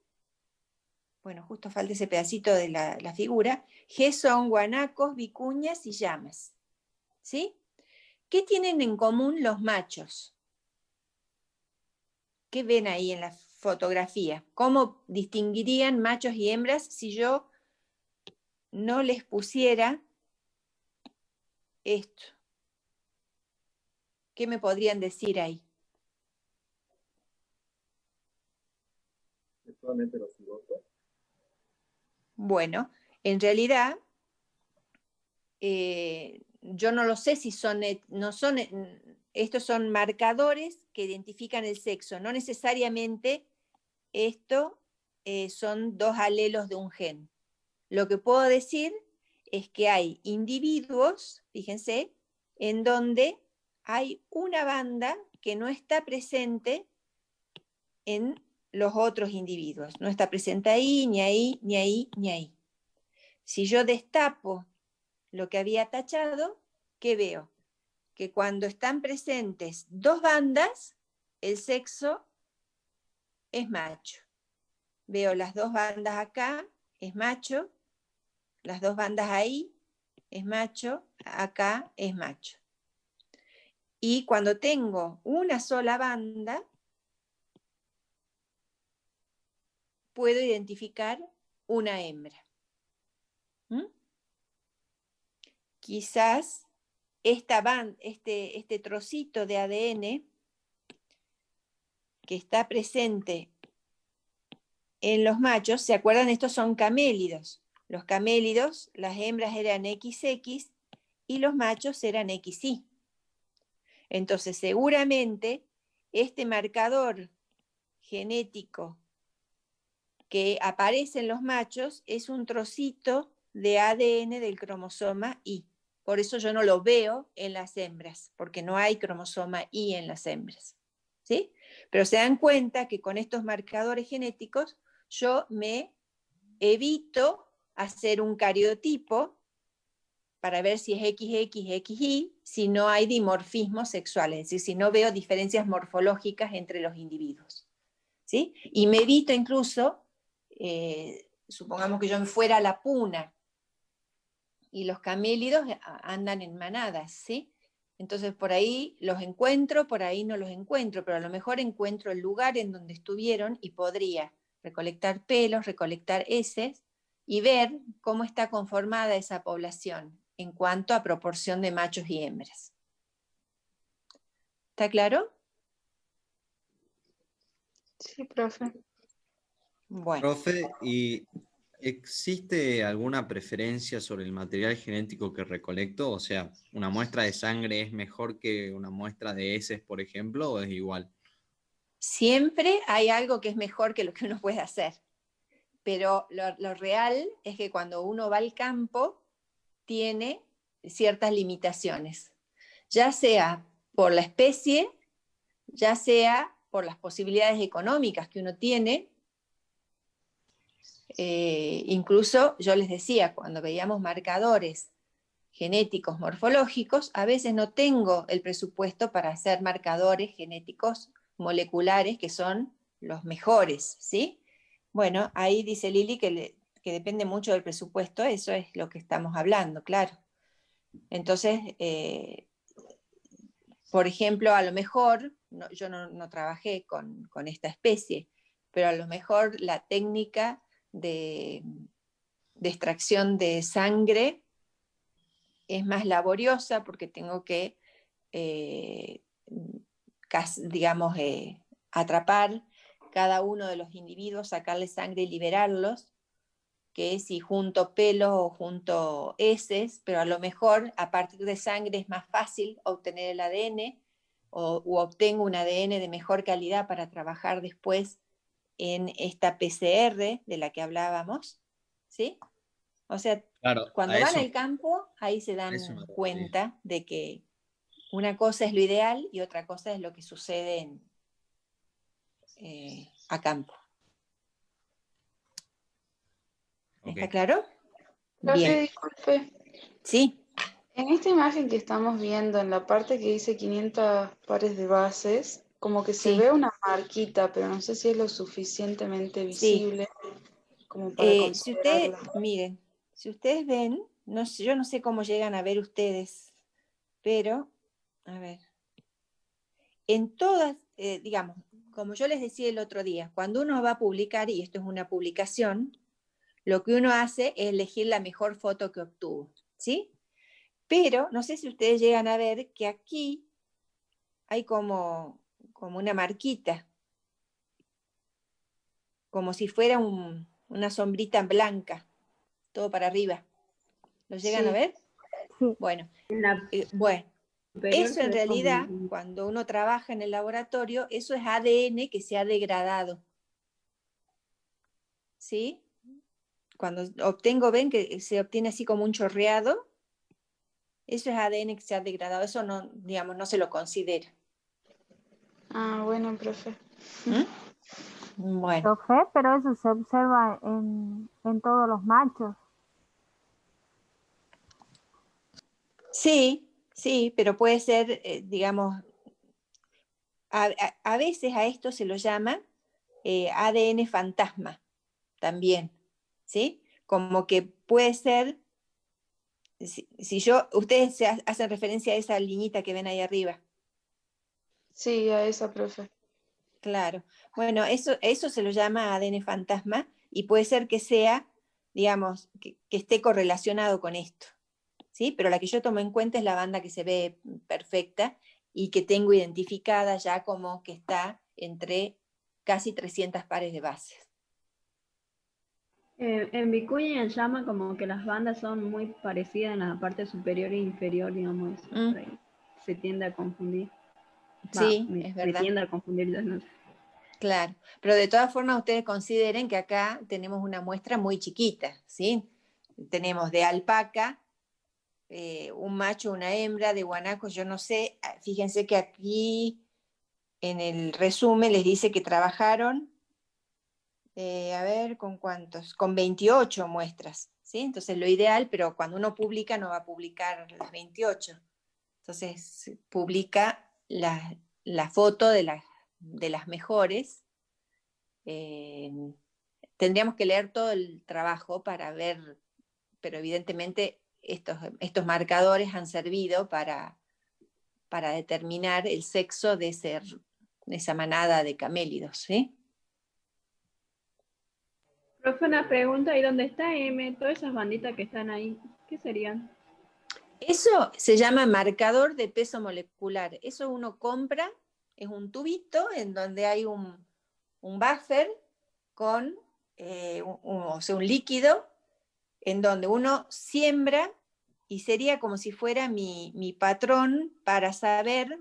bueno, justo falta ese pedacito de la figura. G son guanacos, vicuñas y llamas. ¿Sí? ¿Qué tienen en común los machos? ¿Qué ven ahí en la fotografía? ¿Cómo distinguirían machos y hembras si yo no les pusiera esto? ¿Qué me podrían decir ahí?
Solamente los cigotos.
Bueno, en realidad, yo no lo sé si estos son marcadores que identifican el sexo. No necesariamente esto son dos alelos de un gen. Lo que puedo decir es que hay individuos, fíjense, en donde hay una banda que no está presente en los otros individuos. No está presente ahí, ni ahí, ni ahí, ni ahí. Si yo destapo lo que había tachado, ¿qué veo? Que cuando están presentes dos bandas, el sexo es macho. Veo las dos bandas acá, es macho. Las dos bandas ahí, es macho. Acá, es macho. Y cuando tengo una sola banda, puedo identificar una hembra. Quizás este trocito de ADN que está presente en los machos, ¿se acuerdan? Estos son camélidos. Los camélidos, las hembras eran XX y los machos eran XY. Entonces, seguramente, este marcador genético que aparece en los machos es un trocito de ADN del cromosoma Y. Por eso yo no lo veo en las hembras, porque no hay cromosoma Y en las hembras. ¿Sí? Pero se dan cuenta que con estos marcadores genéticos yo me evito hacer un cariotipo para ver si es XX, XY, si no hay dimorfismo sexual, es decir, si no veo diferencias morfológicas entre los individuos. ¿Sí? Y me evito incluso, supongamos que yo me fuera a la puna, y los camélidos andan en manadas, ¿sí? Entonces por ahí los encuentro, por ahí no los encuentro, pero a lo mejor encuentro el lugar en donde estuvieron y podría recolectar pelos, recolectar heces y ver cómo está conformada esa población en cuanto a proporción de machos y hembras. ¿Está claro?
Sí, profe.
Bueno.
Profe, ¿y existe alguna preferencia sobre el material genético que recolecto? O sea, ¿una muestra de sangre es mejor que una muestra de heces, por ejemplo, o es igual?
Siempre hay algo que es mejor que lo que uno puede hacer. Pero lo real es que cuando uno va al campo, tiene ciertas limitaciones. Ya sea por la especie, ya sea por las posibilidades económicas que uno tiene. Incluso yo les decía, cuando veíamos marcadores genéticos morfológicos, a veces no tengo el presupuesto para hacer marcadores genéticos moleculares que son los mejores, ¿sí? Bueno, ahí dice Lili que depende mucho del presupuesto, eso es lo que estamos hablando, claro. Entonces, por ejemplo, a lo mejor, yo no trabajé con esta especie, pero a lo mejor la técnica de extracción de sangre es más laboriosa porque tengo que, digamos, atrapar cada uno de los individuos, sacarle sangre y liberarlos, que si junto pelos o junto heces, pero a lo mejor a partir de sangre es más fácil obtener el ADN u obtengo un ADN de mejor calidad para trabajar después en esta PCR de la que hablábamos, ¿sí? O sea,
Claro,
cuando van al campo, ahí se dan cuenta de que una cosa es lo ideal y otra cosa es lo que sucede a campo.
Ok.
¿Está claro?
Profe,
Bien.
disculpe.
Sí.
En esta imagen que estamos viendo, en la parte que dice 500 pares de bases, como que se
Sí.
ve una marquita, pero no sé si es lo suficientemente visible como para
Si ustedes,
considerarla.
miren, si ustedes ven, no sé, yo no sé cómo llegan a ver ustedes, pero, a ver, en todas, digamos, como yo les decía el otro día, cuando uno va a publicar, y esto es una publicación, lo que uno hace es elegir la mejor foto que obtuvo, ¿sí? Pero no sé si ustedes llegan a ver que aquí hay como una marquita, como si fuera una sombrita blanca, todo para arriba. ¿Lo llegan a
Sí.
ver?
Sí.
Bueno,
En la
bueno,
superior
eso
se
en
ve
realidad,
como-
cuando uno trabaja en el laboratorio, eso es ADN que se ha degradado. ¿Sí? Cuando obtengo, ven que se obtiene así como un chorreado, eso es ADN que se ha degradado, eso no, digamos, no se lo considera.
Ah, bueno, profe.
Bueno,
Profe, pero eso se observa en todos los machos.
sí, pero puede ser, digamos, a veces a esto se lo llama ADN fantasma también, ¿sí? Como que puede ser, ustedes hacen referencia a esa liñita que ven ahí arriba.
Sí, a esa, profe.
Claro. Bueno, eso se lo llama ADN fantasma y puede ser que sea, digamos, que esté correlacionado con esto, ¿sí? Pero la que yo tomo en cuenta es la banda que se ve perfecta y que tengo identificada ya como que está entre casi 300 pares de bases.
En Vicuña llama como que las bandas son muy parecidas en la parte superior e inferior, digamos. Por ahí se tiende a confundir.
Sí, es
Me
verdad.
tiende a confundir. No sé.
Claro, pero de todas formas ustedes consideren que acá tenemos una muestra muy chiquita, ¿sí? Tenemos de alpaca, un macho, una hembra, de guanaco, yo no sé, fíjense que aquí en el resumen les dice que trabajaron, a ver, ¿con cuántos? Con 28 muestras, ¿sí? Entonces lo ideal, pero cuando uno publica no va a publicar las 28. Entonces publica la foto de las mejores. Tendríamos que leer todo el trabajo para ver, pero evidentemente estos marcadores han servido para determinar el sexo de esa manada de camélidos, ¿sí?
Profe, una pregunta, ¿y dónde está M? Todas esas banditas que están ahí, ¿qué serían?
Eso se llama marcador de peso molecular. Eso uno compra, es un tubito en donde hay un buffer con o sea, un líquido en donde uno siembra y sería como si fuera mi patrón para saber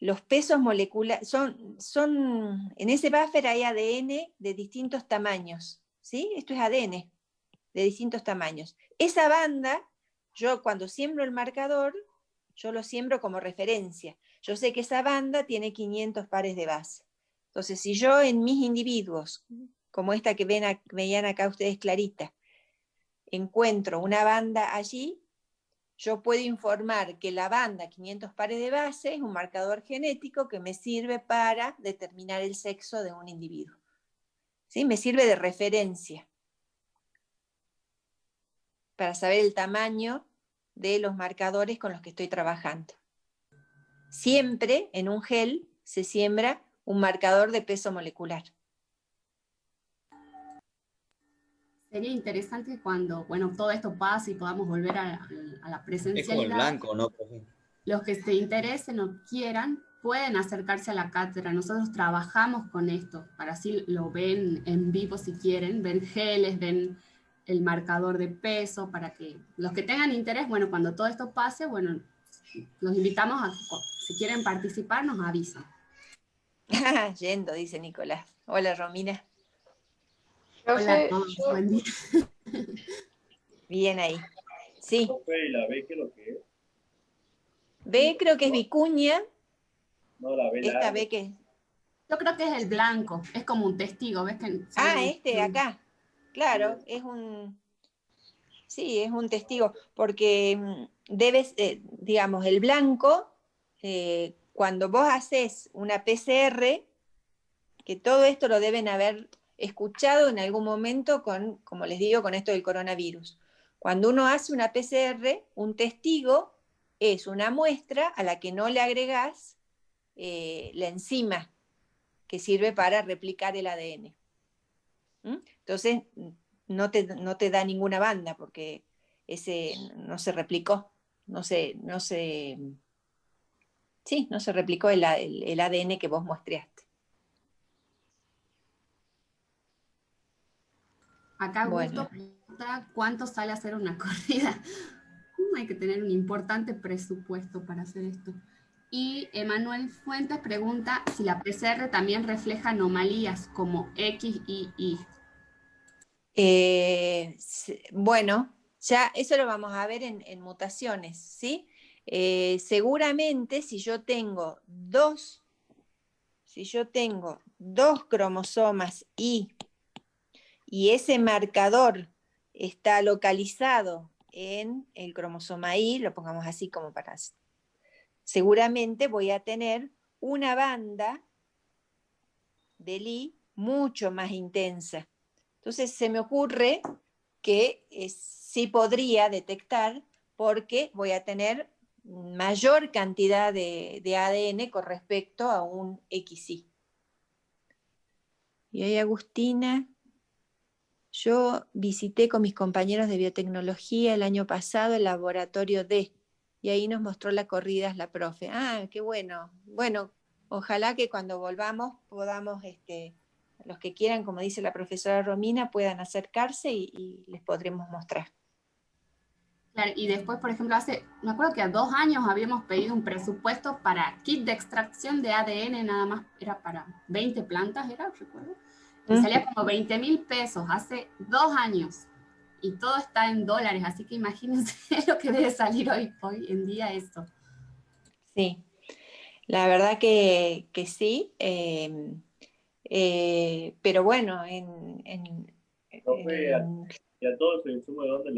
los pesos moleculares. En ese buffer hay ADN de distintos tamaños, ¿sí? Esto es ADN de distintos tamaños. Esa banda, yo cuando siembro el marcador, yo lo siembro como referencia. Yo sé que esa banda tiene 500 pares de base. Entonces, si yo en mis individuos, como esta que veían acá ustedes clarita, encuentro una banda allí, yo puedo informar que la banda 500 pares de base es un marcador genético que me sirve para determinar el sexo de un individuo. ¿Sí? Me sirve de referencia para saber el tamaño de los marcadores con los que estoy trabajando. Siempre en un gel se siembra un marcador de peso molecular.
Sería interesante cuando, bueno, todo esto pase y podamos volver a la presencialidad.
Es como el blanco, ¿no?
Los que se interesen o quieran pueden acercarse a la cátedra. Nosotros trabajamos con esto, para así lo ven en vivo si quieren, ven geles, ven el marcador de peso, para que los que tengan interés, bueno, cuando todo esto pase, bueno, los invitamos a, si quieren participar, nos avisan.
Yendo, dice Nicolás. Hola, Romina.
Hola, buen día.
Bien ahí. Sí.
¿Y la B qué es lo que es?
B creo que es vicuña.
No, la B.
Esta B que es.
Yo creo que es el blanco, es como un testigo, ¿ves? Que
Acá. Claro, es un... Sí, es un testigo, porque debes, digamos, el blanco, cuando vos haces una PCR, que todo esto lo deben haber escuchado en algún momento con, como les digo, con esto del coronavirus. Cuando uno hace una PCR, un testigo es una muestra a la que no le agregás la enzima que sirve para replicar el ADN. Entonces, no te da ninguna banda porque ese no se replicó, no se replicó el ADN que vos muestreaste.
Acá Augusto pregunta cuánto sale hacer una corrida. Hay que tener un importante presupuesto para hacer esto. Y Emanuel Fuentes pregunta si la PCR también refleja anomalías como X y Y.
Bueno, ya eso lo vamos a ver en mutaciones, ¿sí? Seguramente si yo tengo dos cromosomas Y y ese marcador está localizado en el cromosoma Y, lo pongamos así como para... Seguramente voy a tener una banda del Y mucho más intensa. Entonces se me ocurre que sí podría detectar porque voy a tener mayor cantidad de ADN con respecto a un XY. Y ahí Agustina, yo visité con mis compañeros de biotecnología el año pasado el laboratorio D y ahí nos mostró las corridas la profe. Ah, qué bueno. Bueno, ojalá que cuando volvamos podamos, los que quieran, como dice la profesora Romina, puedan acercarse y les podremos mostrar.
Claro, y después, por ejemplo, me acuerdo que a 2 años habíamos pedido un presupuesto para kit de extracción de ADN, nada más, era para 20 plantas, recuerdo. Y salía como 20.000 pesos hace 2 años. Y todo está en dólares, así que imagínense lo que debe salir hoy en día esto.
Sí, la verdad que sí. Pero bueno,
Profe, ¿y a todo ese insumo de dónde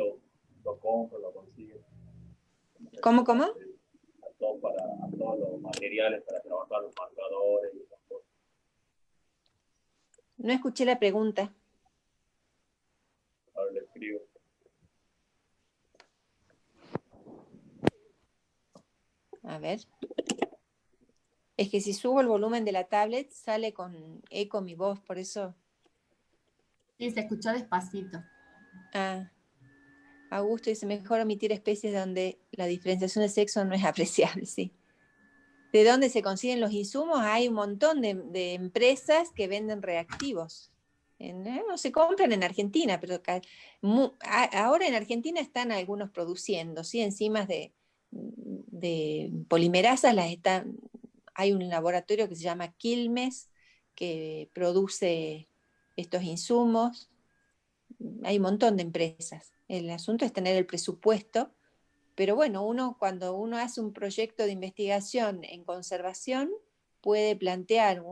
lo compro, lo consigue?
¿Cómo?
A todos los materiales para trabajar los marcadores y esas cosas.
No escuché la pregunta.
Ahora le escribo.
A ver. Es que si subo el volumen de la tablet sale con eco mi voz, por eso.
Sí, se escuchó despacito.
Augusto dice, mejor omitir especies donde la diferenciación de sexo no es apreciable, sí. ¿De dónde se consiguen los insumos? Hay un montón de empresas que venden reactivos. No se compran en Argentina, pero ahora en Argentina están algunos produciendo, ¿sí? Enzimas de polimerasas hay un laboratorio que se llama Quilmes que produce estos insumos. Hay un montón de empresas. El asunto es tener el presupuesto, pero bueno, cuando uno hace un proyecto de investigación en conservación, puede plantear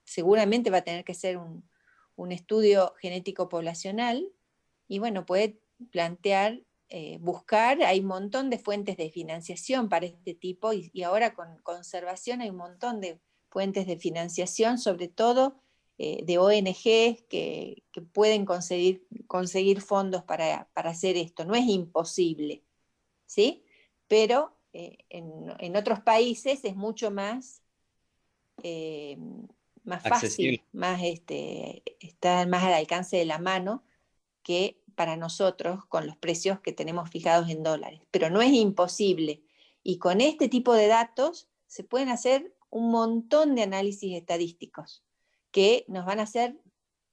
seguramente va a tener que ser un estudio genético poblacional, y bueno, puede plantear, buscar, hay un montón de fuentes de financiación para este tipo, y ahora con conservación hay un montón de fuentes de financiación, sobre todo de ONGs que pueden conseguir fondos para hacer esto. No es imposible, ¿sí? Pero en otros países es mucho más
accesible.
fácil, está más al alcance de la mano que para nosotros con los precios que tenemos fijados en dólares. Pero no es imposible. Y con este tipo de datos se pueden hacer un montón de análisis estadísticos que nos van a ser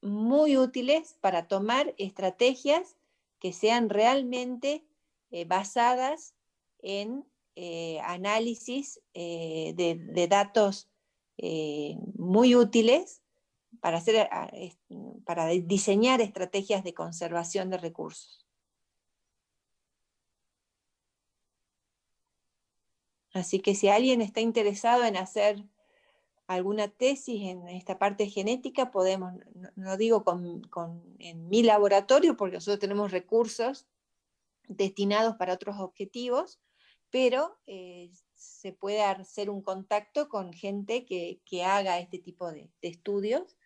muy útiles para tomar estrategias que sean realmente basadas en análisis de datos muy útiles para diseñar estrategias de conservación de recursos. Así que si alguien está interesado en hacer alguna tesis en esta parte genética, podemos, no digo en mi laboratorio, porque nosotros tenemos recursos destinados para otros objetivos, pero se puede hacer un contacto con gente que haga este tipo de estudios,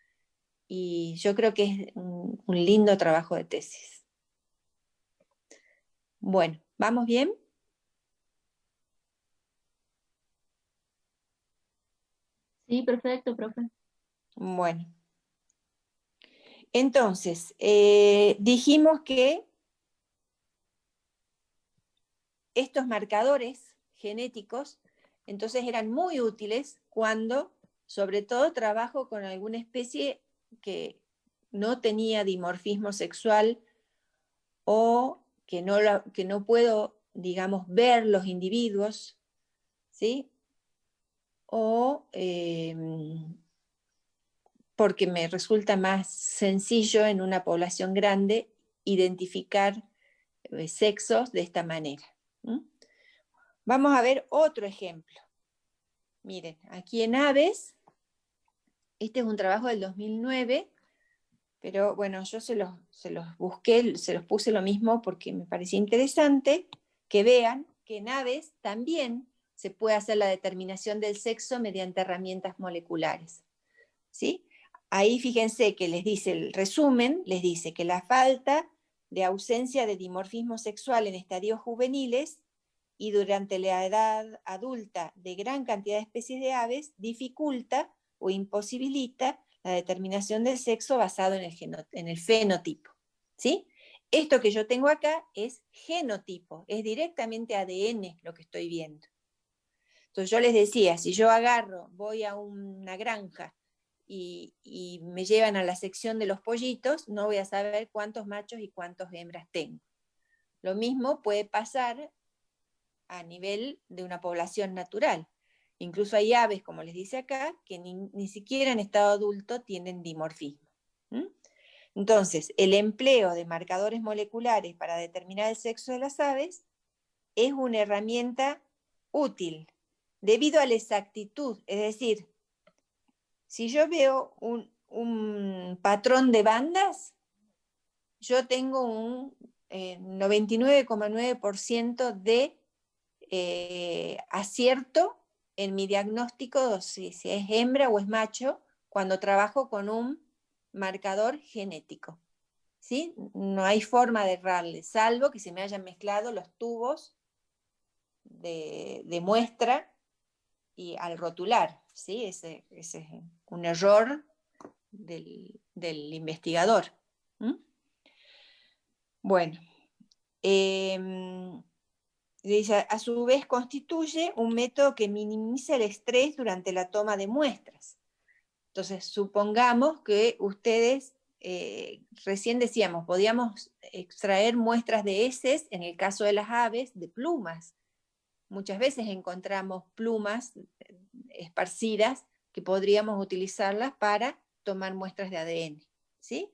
y yo creo que es un lindo trabajo de tesis. Bueno, ¿vamos bien?
Sí, perfecto, profe.
Bueno. Entonces, dijimos que estos marcadores genéticos, entonces eran muy útiles cuando, sobre todo, trabajo con alguna especie que no tenía dimorfismo sexual o que no puedo, digamos, ver los individuos, ¿sí? O porque me resulta más sencillo en una población grande identificar sexos de esta manera. Vamos a ver otro ejemplo. Miren, aquí en aves, este es un trabajo del 2009, pero bueno, yo se los busqué, se los puse lo mismo porque me parecía interesante que vean que en aves también se puede hacer la determinación del sexo mediante herramientas moleculares, ¿sí? Ahí fíjense que les dice el resumen, les dice que la falta de ausencia de dimorfismo sexual en estadios juveniles y durante la edad adulta de gran cantidad de especies de aves dificulta o imposibilita la determinación del sexo basado en el fenotipo, ¿sí? Esto que yo tengo acá es genotipo, es directamente ADN lo que estoy viendo. Entonces yo les decía, si yo voy a una granja y me llevan a la sección de los pollitos, no voy a saber cuántos machos y cuántas hembras tengo. Lo mismo puede pasar a nivel de una población natural. Incluso hay aves, como les dice acá, que ni siquiera en estado adulto tienen dimorfismo. Entonces, el empleo de marcadores moleculares para determinar el sexo de las aves es una herramienta útil, debido a la exactitud. Es decir, si yo veo un patrón de bandas, yo tengo un 99,9% de acierto en mi diagnóstico si es hembra o es macho cuando trabajo con un marcador genético, ¿sí? No hay forma de errarle, salvo que se me hayan mezclado los tubos de muestra y al rotular, ¿sí? Ese es un error del investigador. Bueno, dice, a su vez constituye un método que minimiza el estrés durante la toma de muestras. Entonces, supongamos que ustedes, recién decíamos, podíamos extraer muestras de heces, en el caso de las aves, de plumas. Muchas veces encontramos plumas esparcidas que podríamos utilizarlas para tomar muestras de ADN, ¿sí?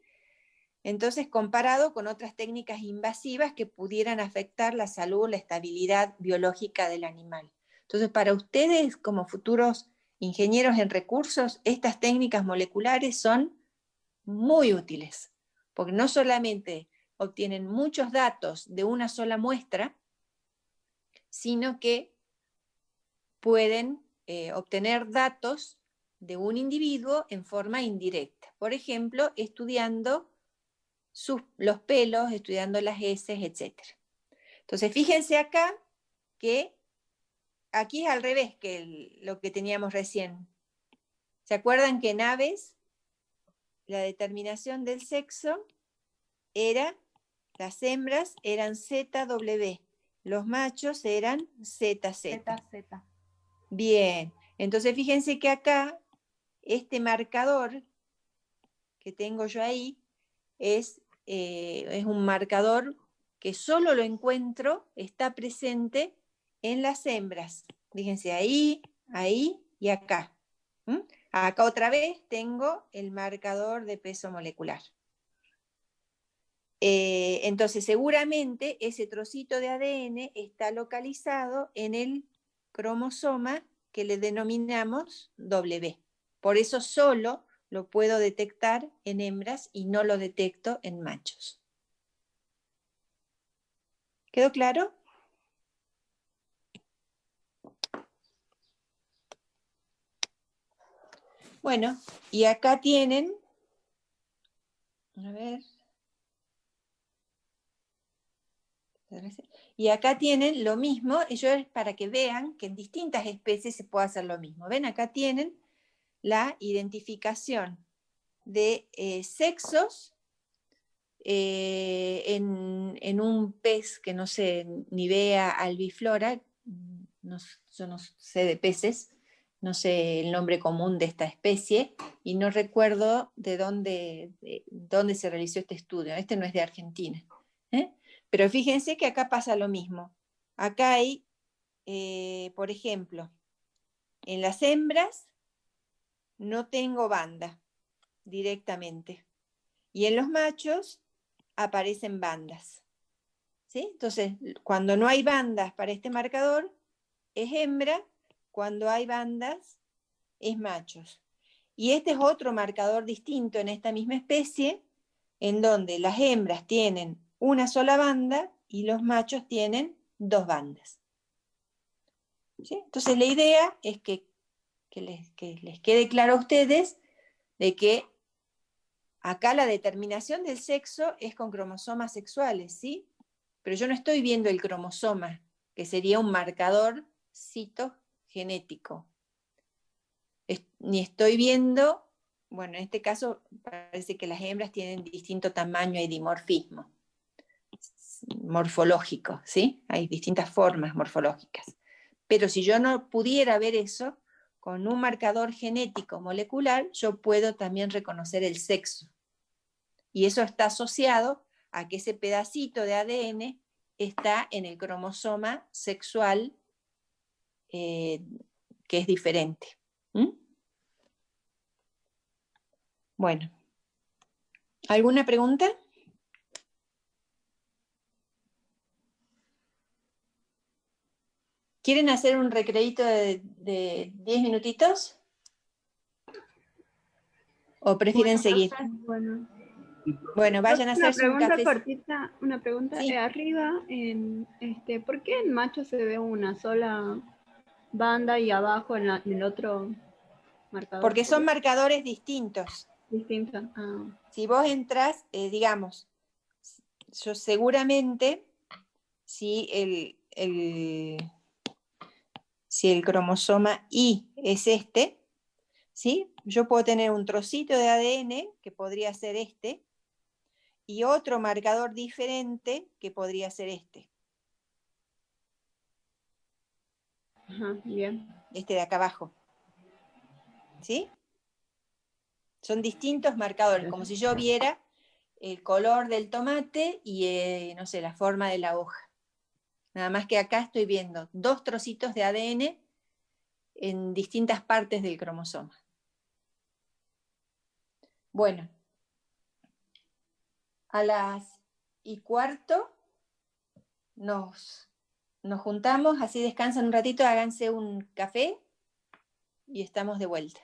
Entonces, comparado con otras técnicas invasivas que pudieran afectar la salud o la estabilidad biológica del animal. Entonces, para ustedes, como futuros ingenieros en recursos, estas técnicas moleculares son muy útiles, porque no solamente obtienen muchos datos de una sola muestra, sino que pueden obtener datos de un individuo en forma indirecta. Por ejemplo, estudiando los pelos, estudiando las heces, etc. Entonces, fíjense acá que aquí es al revés que lo que teníamos recién. ¿Se acuerdan que en aves la determinación del sexo era, las hembras eran ZW, los machos eran ZZ?
ZZ.
Bien, entonces fíjense que acá este marcador que tengo yo ahí es un marcador que solo lo encuentro, está presente en las hembras. Fíjense, ahí, ahí y acá. Acá otra vez tengo el marcador de peso molecular. Entonces seguramente ese trocito de ADN está localizado en el cromosoma que le denominamos W. Por eso solo lo puedo detectar en hembras y no lo detecto en machos. ¿Quedó claro? Bueno, y acá tienen, a ver, y acá tienen lo mismo, ello es para que vean que en distintas especies se puede hacer lo mismo. ¿Ven? Acá tienen la identificación de sexos en un pez que no sé, Nivea albiflora, yo no sé de peces, no sé el nombre común de esta especie, y no recuerdo de dónde se realizó este estudio. Este no es de Argentina. Pero fíjense que acá pasa lo mismo. Acá hay, por ejemplo, en las hembras no tengo banda directamente. Y en los machos aparecen bandas. ¿Sí? Entonces, cuando no hay bandas para este marcador, es hembra, cuando hay bandas, es machos. Y este es otro marcador distinto en esta misma especie, en donde las hembras tienen una sola banda y los machos tienen dos bandas. ¿Sí? Entonces, la idea es que les quede claro a ustedes de que acá la determinación del sexo es con cromosomas sexuales, ¿sí? Pero yo no estoy viendo el cromosoma, que sería un marcador citogenético. Ni estoy viendo, bueno, en este caso parece que las hembras tienen distinto tamaño y dimorfismo morfológico, ¿sí? Hay distintas formas morfológicas. Pero si yo no pudiera ver eso, con un marcador genético molecular, yo puedo también reconocer el sexo. Y eso está asociado a que ese pedacito de ADN está en el cromosoma sexual que es diferente. Bueno, ¿alguna pregunta? ¿Quieren hacer un recreíto de 10 minutitos? ¿O prefieren seguir? Bueno, vayan a hacerse un café.
Una pregunta
Sí.
arriba, ¿por qué en macho se ve una sola banda y abajo en el otro marcador?
Porque son marcadores distintos.
Distintos.
Si vos entras, digamos, yo seguramente, si el cromosoma Y es este, ¿sí? Yo puedo tener un trocito de ADN, que podría ser este, y otro marcador diferente, que podría ser este.
Ajá, bien.
Este de acá abajo. ¿Sí? Son distintos marcadores, como si yo viera el color del tomate y, no sé, la forma de la hoja. Nada más que acá estoy viendo dos trocitos de ADN en distintas partes del cromosoma. Bueno, a las 1:15 nos juntamos, así descansan un ratito, háganse un café y estamos de vuelta.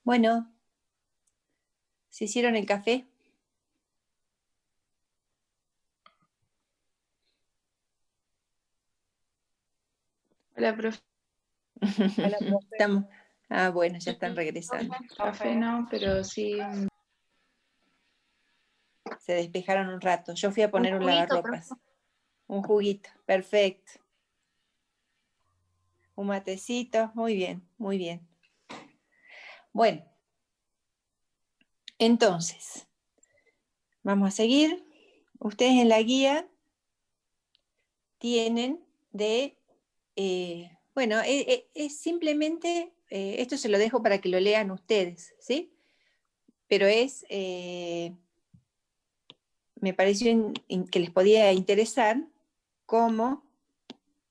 Bueno, ¿se hicieron el café?
Hola, profe.
Hola, profe. Bueno, ya están regresando.
Café no, pero sí.
Se despejaron un rato. Yo fui a poner un
juguito,
lavarropas. Un juguito, perfecto. Un matecito, muy bien, muy bien. Bueno, entonces, vamos a seguir. Ustedes en la guía tienen de, bueno, es simplemente, esto se lo dejo para que lo lean ustedes, ¿sí? Pero me pareció que les podía interesar cómo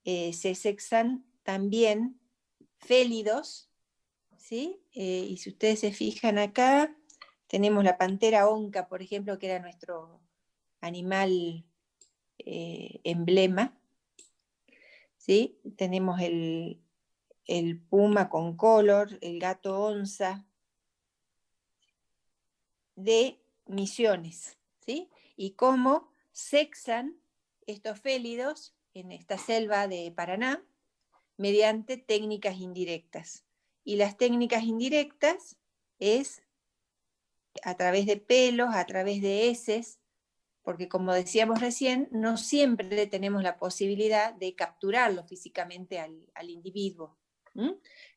se sexan también félidos, ¿sí? Y si ustedes se fijan acá, tenemos la pantera onca, por ejemplo, que era nuestro animal emblema, ¿sí? Tenemos el puma con color, el gato onza, de Misiones, ¿sí? Y cómo sexan estos félidos en esta selva de Paraná mediante técnicas indirectas. Y las técnicas indirectas es a través de pelos, a través de heces, porque como decíamos recién, no siempre tenemos la posibilidad de capturarlo físicamente al individuo.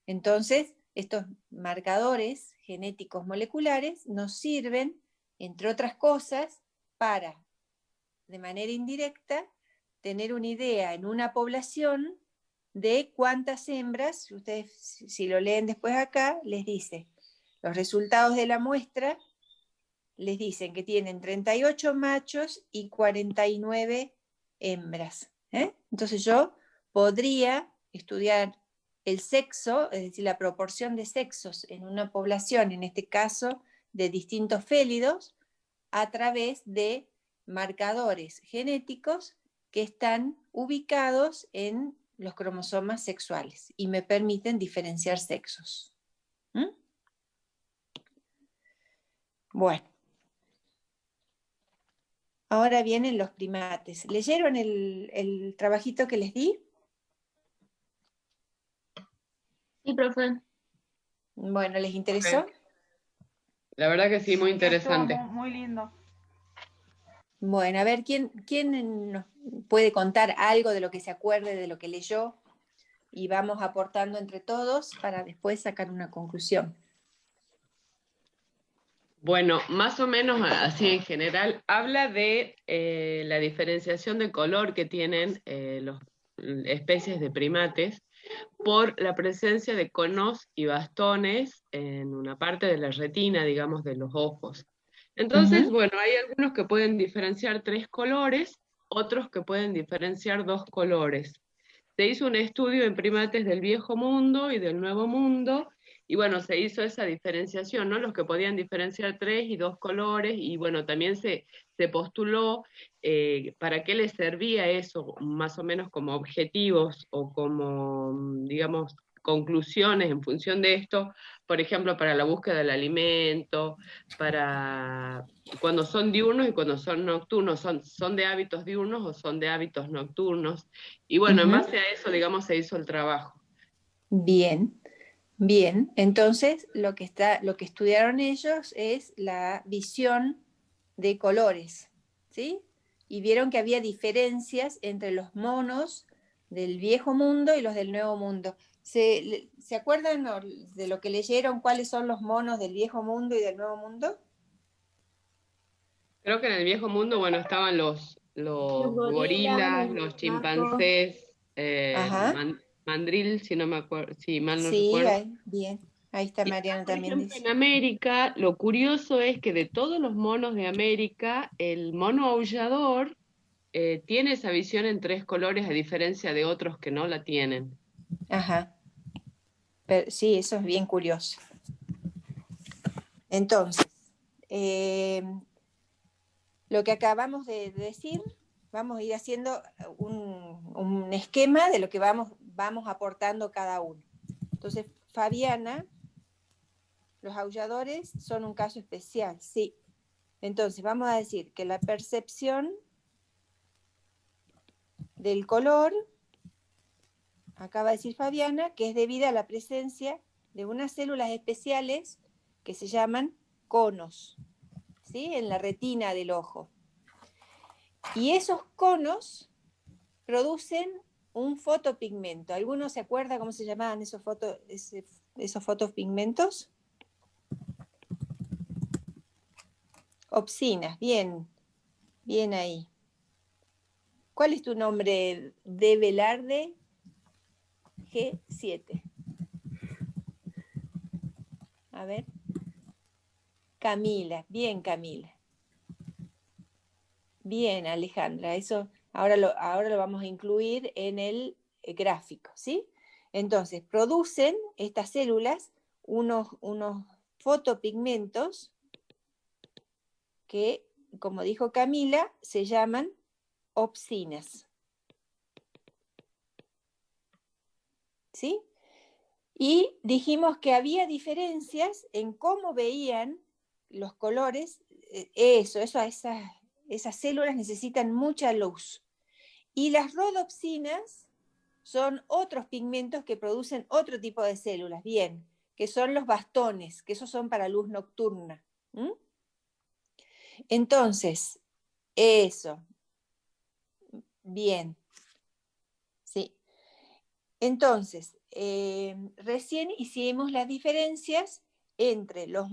Entonces, estos marcadores genéticos moleculares nos sirven, entre otras cosas, para, de manera indirecta, tener una idea en una población de cuántas hembras, ustedes si lo leen después acá, les dice, los resultados de la muestra les dicen que tienen 38 machos y 49 hembras. Entonces yo podría estudiar el sexo, es decir, la proporción de sexos en una población, en este caso de distintos félidos, a través de marcadores genéticos que están ubicados en los cromosomas sexuales y me permiten diferenciar sexos. Bueno. Ahora vienen los primates. ¿Leyeron el trabajito que les di?
Sí, profe.
Bueno, ¿les interesó?
La verdad que sí, muy interesante.
Muy lindo.
Bueno, a ver, ¿quién nos puede contar algo de lo que se acuerde, de lo que leyó? Y vamos aportando entre todos para después sacar una conclusión.
Bueno, más o menos así en general, habla de la diferenciación de color que tienen las especies de primates por la presencia de conos y bastones en una parte de la retina, digamos, de los ojos. Entonces, bueno, hay algunos que pueden diferenciar 3 colores, otros que pueden diferenciar 2 colores. Se hizo un estudio en primates del Viejo Mundo y del Nuevo Mundo, y bueno, se hizo esa diferenciación, ¿no? Los que podían diferenciar 3 y 2 colores, y bueno, también se postuló para qué les servía eso, más o menos como objetivos o como, digamos, conclusiones en función de esto, por ejemplo, para la búsqueda del alimento, para cuando son diurnos y cuando son nocturnos, son de hábitos diurnos o son de hábitos nocturnos, y bueno, en base a eso, digamos, se hizo el trabajo.
Bien, bien. Entonces, lo que estudiaron ellos es la visión de colores, ¿sí? Y vieron que había diferencias entre los monos del Viejo Mundo y los del Nuevo Mundo. ¿Se acuerdan de lo que leyeron? ¿Cuáles son los monos del Viejo Mundo y del Nuevo Mundo?
Creo que en el Viejo Mundo, bueno, estaban los gorilas, los chimpancés, mandril, si no me acuerdo, si mal no recuerdo.
Sí, bien. Ahí está Mariana también.
Por ejemplo, en América, lo curioso es que de todos los monos de América, el mono aullador tiene esa visión en 3 colores, a diferencia de otros que no la tienen.
Ajá. Pero, sí, eso es bien curioso. Entonces, lo que acabamos de decir, vamos a ir haciendo un esquema de lo que vamos aportando cada uno. Entonces, Fabiana los aulladores son un caso especial, sí. Entonces vamos a decir que la percepción del color, acaba de decir Fabiana, que es debida a la presencia de unas células especiales que se llaman conos, ¿sí? En la retina del ojo. Y esos conos producen un fotopigmento. ¿Alguno se acuerda cómo se llamaban esos fotopigmentos? Opsinas, bien, bien ahí. ¿Cuál es tu nombre de Velarde? G7. A ver. Camila, bien Camila. Bien Alejandra, eso ahora lo vamos a incluir en el gráfico, ¿sí? Entonces, producen estas células unos fotopigmentos que, como dijo Camila, se llaman opsinas. ¿Sí? Y dijimos que había diferencias en cómo veían los colores. Esas células necesitan mucha luz. Y las rodopsinas son otros pigmentos que producen otro tipo de células, bien, que son los bastones, que esos son para luz nocturna. ¿Mm? Entonces, eso. Bien. Sí. Entonces, recién hicimos las diferencias entre los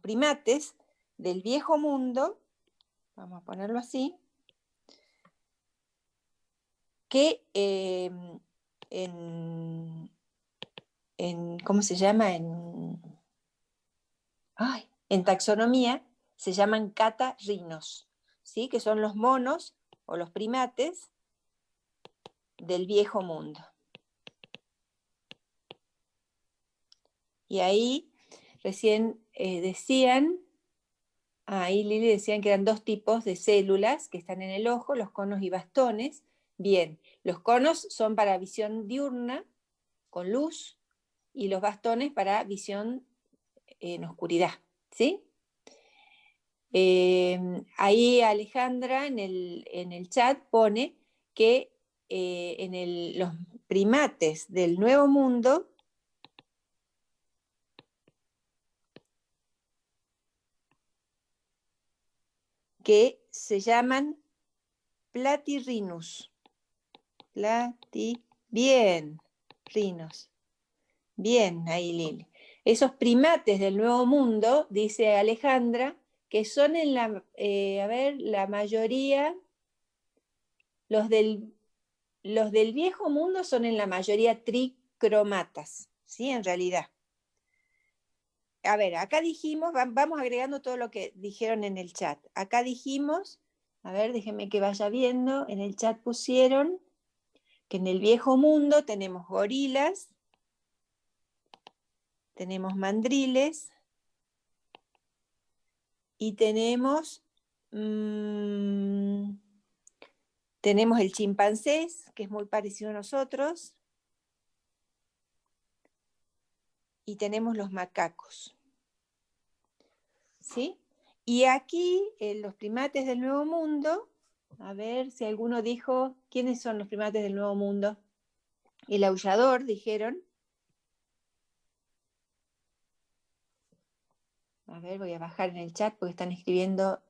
primates del viejo mundo, vamos a ponerlo así, que ¿cómo se llama? En taxonomía se llaman catarrinos, ¿sí? Que son los monos o los primates del viejo mundo. Y ahí recién decían, ahí Lili decían que eran dos tipos de células que están en el ojo, los conos y bastones. Bien, los conos son para visión diurna, con luz, y los bastones para visión en oscuridad, ¿sí? Ahí Alejandra en el chat pone que los primates del Nuevo Mundo que se llaman platirrinus. Bien, rinos. Bien, ahí Lili. Esos primates del Nuevo Mundo, dice Alejandra, que son la mayoría, los del Viejo Mundo son en la mayoría tricromatas, ¿sí? En realidad. A ver, acá dijimos, vamos agregando todo lo que dijeron en el chat. Acá dijimos, a ver, déjenme que vaya viendo, en el chat pusieron que en el Viejo Mundo tenemos gorilas, tenemos mandriles y tenemos el chimpancés, que es muy parecido a nosotros, y tenemos los macacos. ¿Sí? Y aquí, los primates del Nuevo Mundo, a ver si alguno dijo, ¿quiénes son los primates del Nuevo Mundo? El aullador, dijeron. A ver, voy a bajar en el chat porque están escribiendo